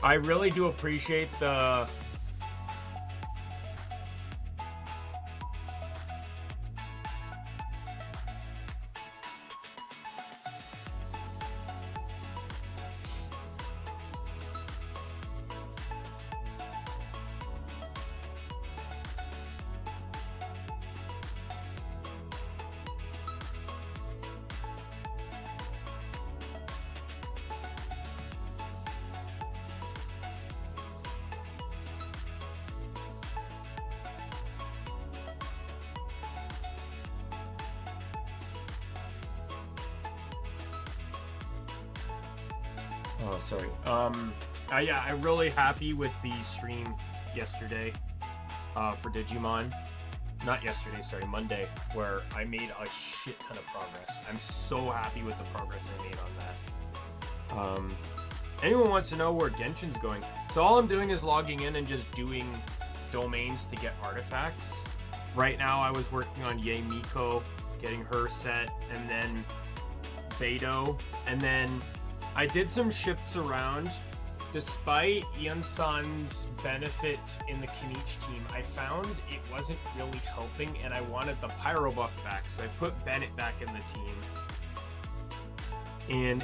I really do appreciate the Oh, sorry. Yeah, I'm really happy with the stream yesterday, for Digimon. Not yesterday, sorry, Monday, where I made a shit ton of progress. I'm so happy with the progress I made on that. Anyone wants to know where Genshin's going? So all I'm doing is logging in and just doing domains to get artifacts. Right now I was working on Yae Miko, getting her set, and then Beidou, and then I did some shifts around. Despite Ian-san's benefit in the Kenichi team, I found it wasn't really helping, and I wanted the Pyro buff back, so I put Bennett back in the team.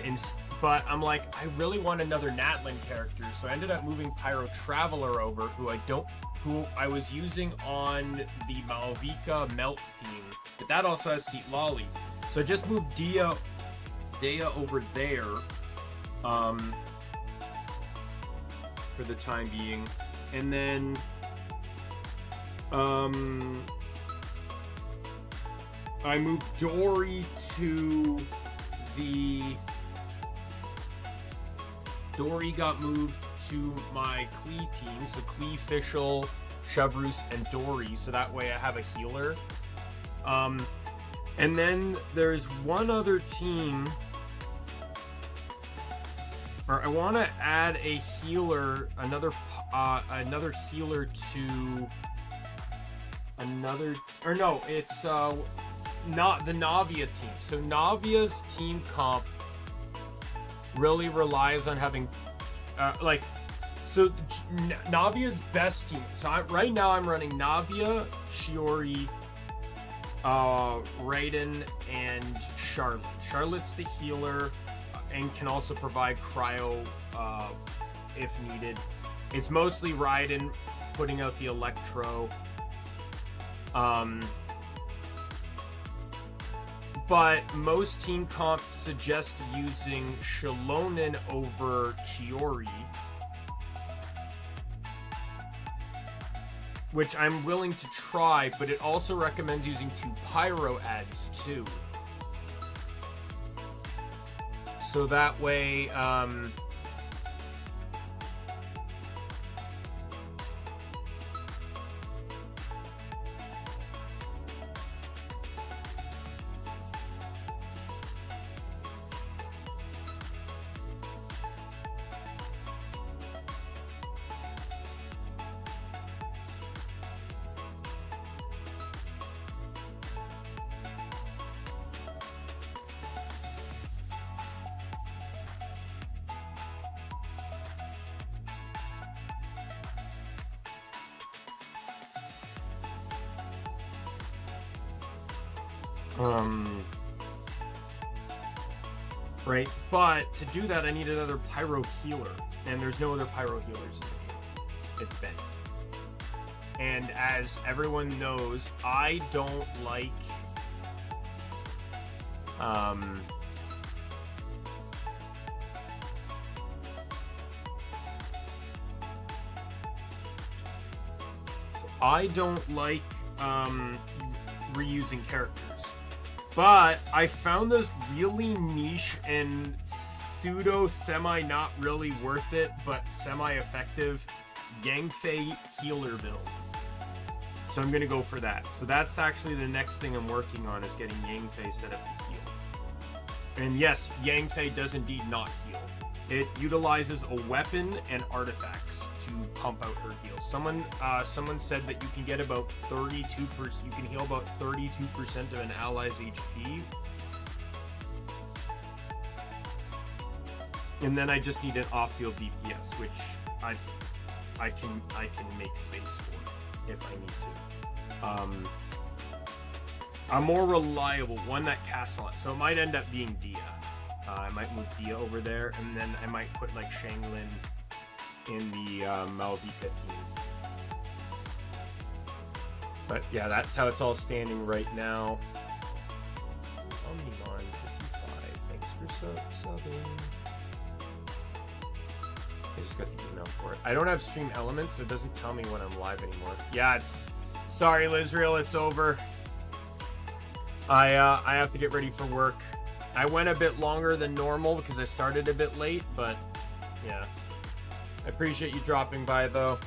But I'm like, I really want another Natlin character, so I ended up moving Pyro Traveler over, who I was using on the Malvika Melt team, but that also has Seat Lolly. So I just moved Dea over there. For the time being, and then I moved Dory to the Dory got moved to my Klee team, so Klee, Fischl, Chevrus, and Dory, so that way I have a healer. And then there's one other team. Or I want to add a healer, another healer to another, or no, it's not the Navia team. So Navia's team comp really relies on having, Navia's best team. So right now I'm running Navia, Shiori, Raiden, and Charlotte. Charlotte's the healer. And can also provide cryo if needed. It's mostly Raiden putting out the Electro. But most team comps suggest using Shilonen over Chiori, which I'm willing to try, but it also recommends using 2 Pyro ads too. So that way, right, but to do that I need another Pyro healer, and there's no other Pyro healers in the game. It's Bennett. And as everyone knows, I don't like reusing characters. But I found this really niche and pseudo semi not really worth it, but semi effective Yangfei healer build. So I'm gonna go for that. So that's actually the next thing I'm working on, is getting Yangfei set up to heal. And yes, Yangfei does indeed not heal. It utilizes a weapon and artifacts to pump out her heals. Someone said that you can get about 32%. You can heal about 32% of an ally's HP. And then I just need an off-field DPS, which I can make space for if I need to. A more reliable one that casts a lot. So it might end up being Dia. I might move Dia over there, and then I might put like Shanglin in the Malvika team. But yeah, that's how it's all standing right now. Omni 55, thanks for subbing. I just got the email for it. I don't have stream elements, so it doesn't tell me when I'm live anymore. Yeah, it's... Sorry, Lizreal, it's over. I have to get ready for work. I went a bit longer than normal because I started a bit late, but yeah. I appreciate you dropping by, though.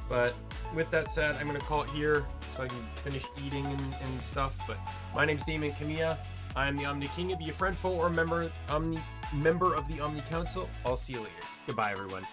But with that said, I'm going to call it here so I can finish eating and stuff. But my name's Daimien Kamiya. I'm the Omni King. Be a friend, foe, or member of the Omni Council. I'll see you later. Goodbye, everyone.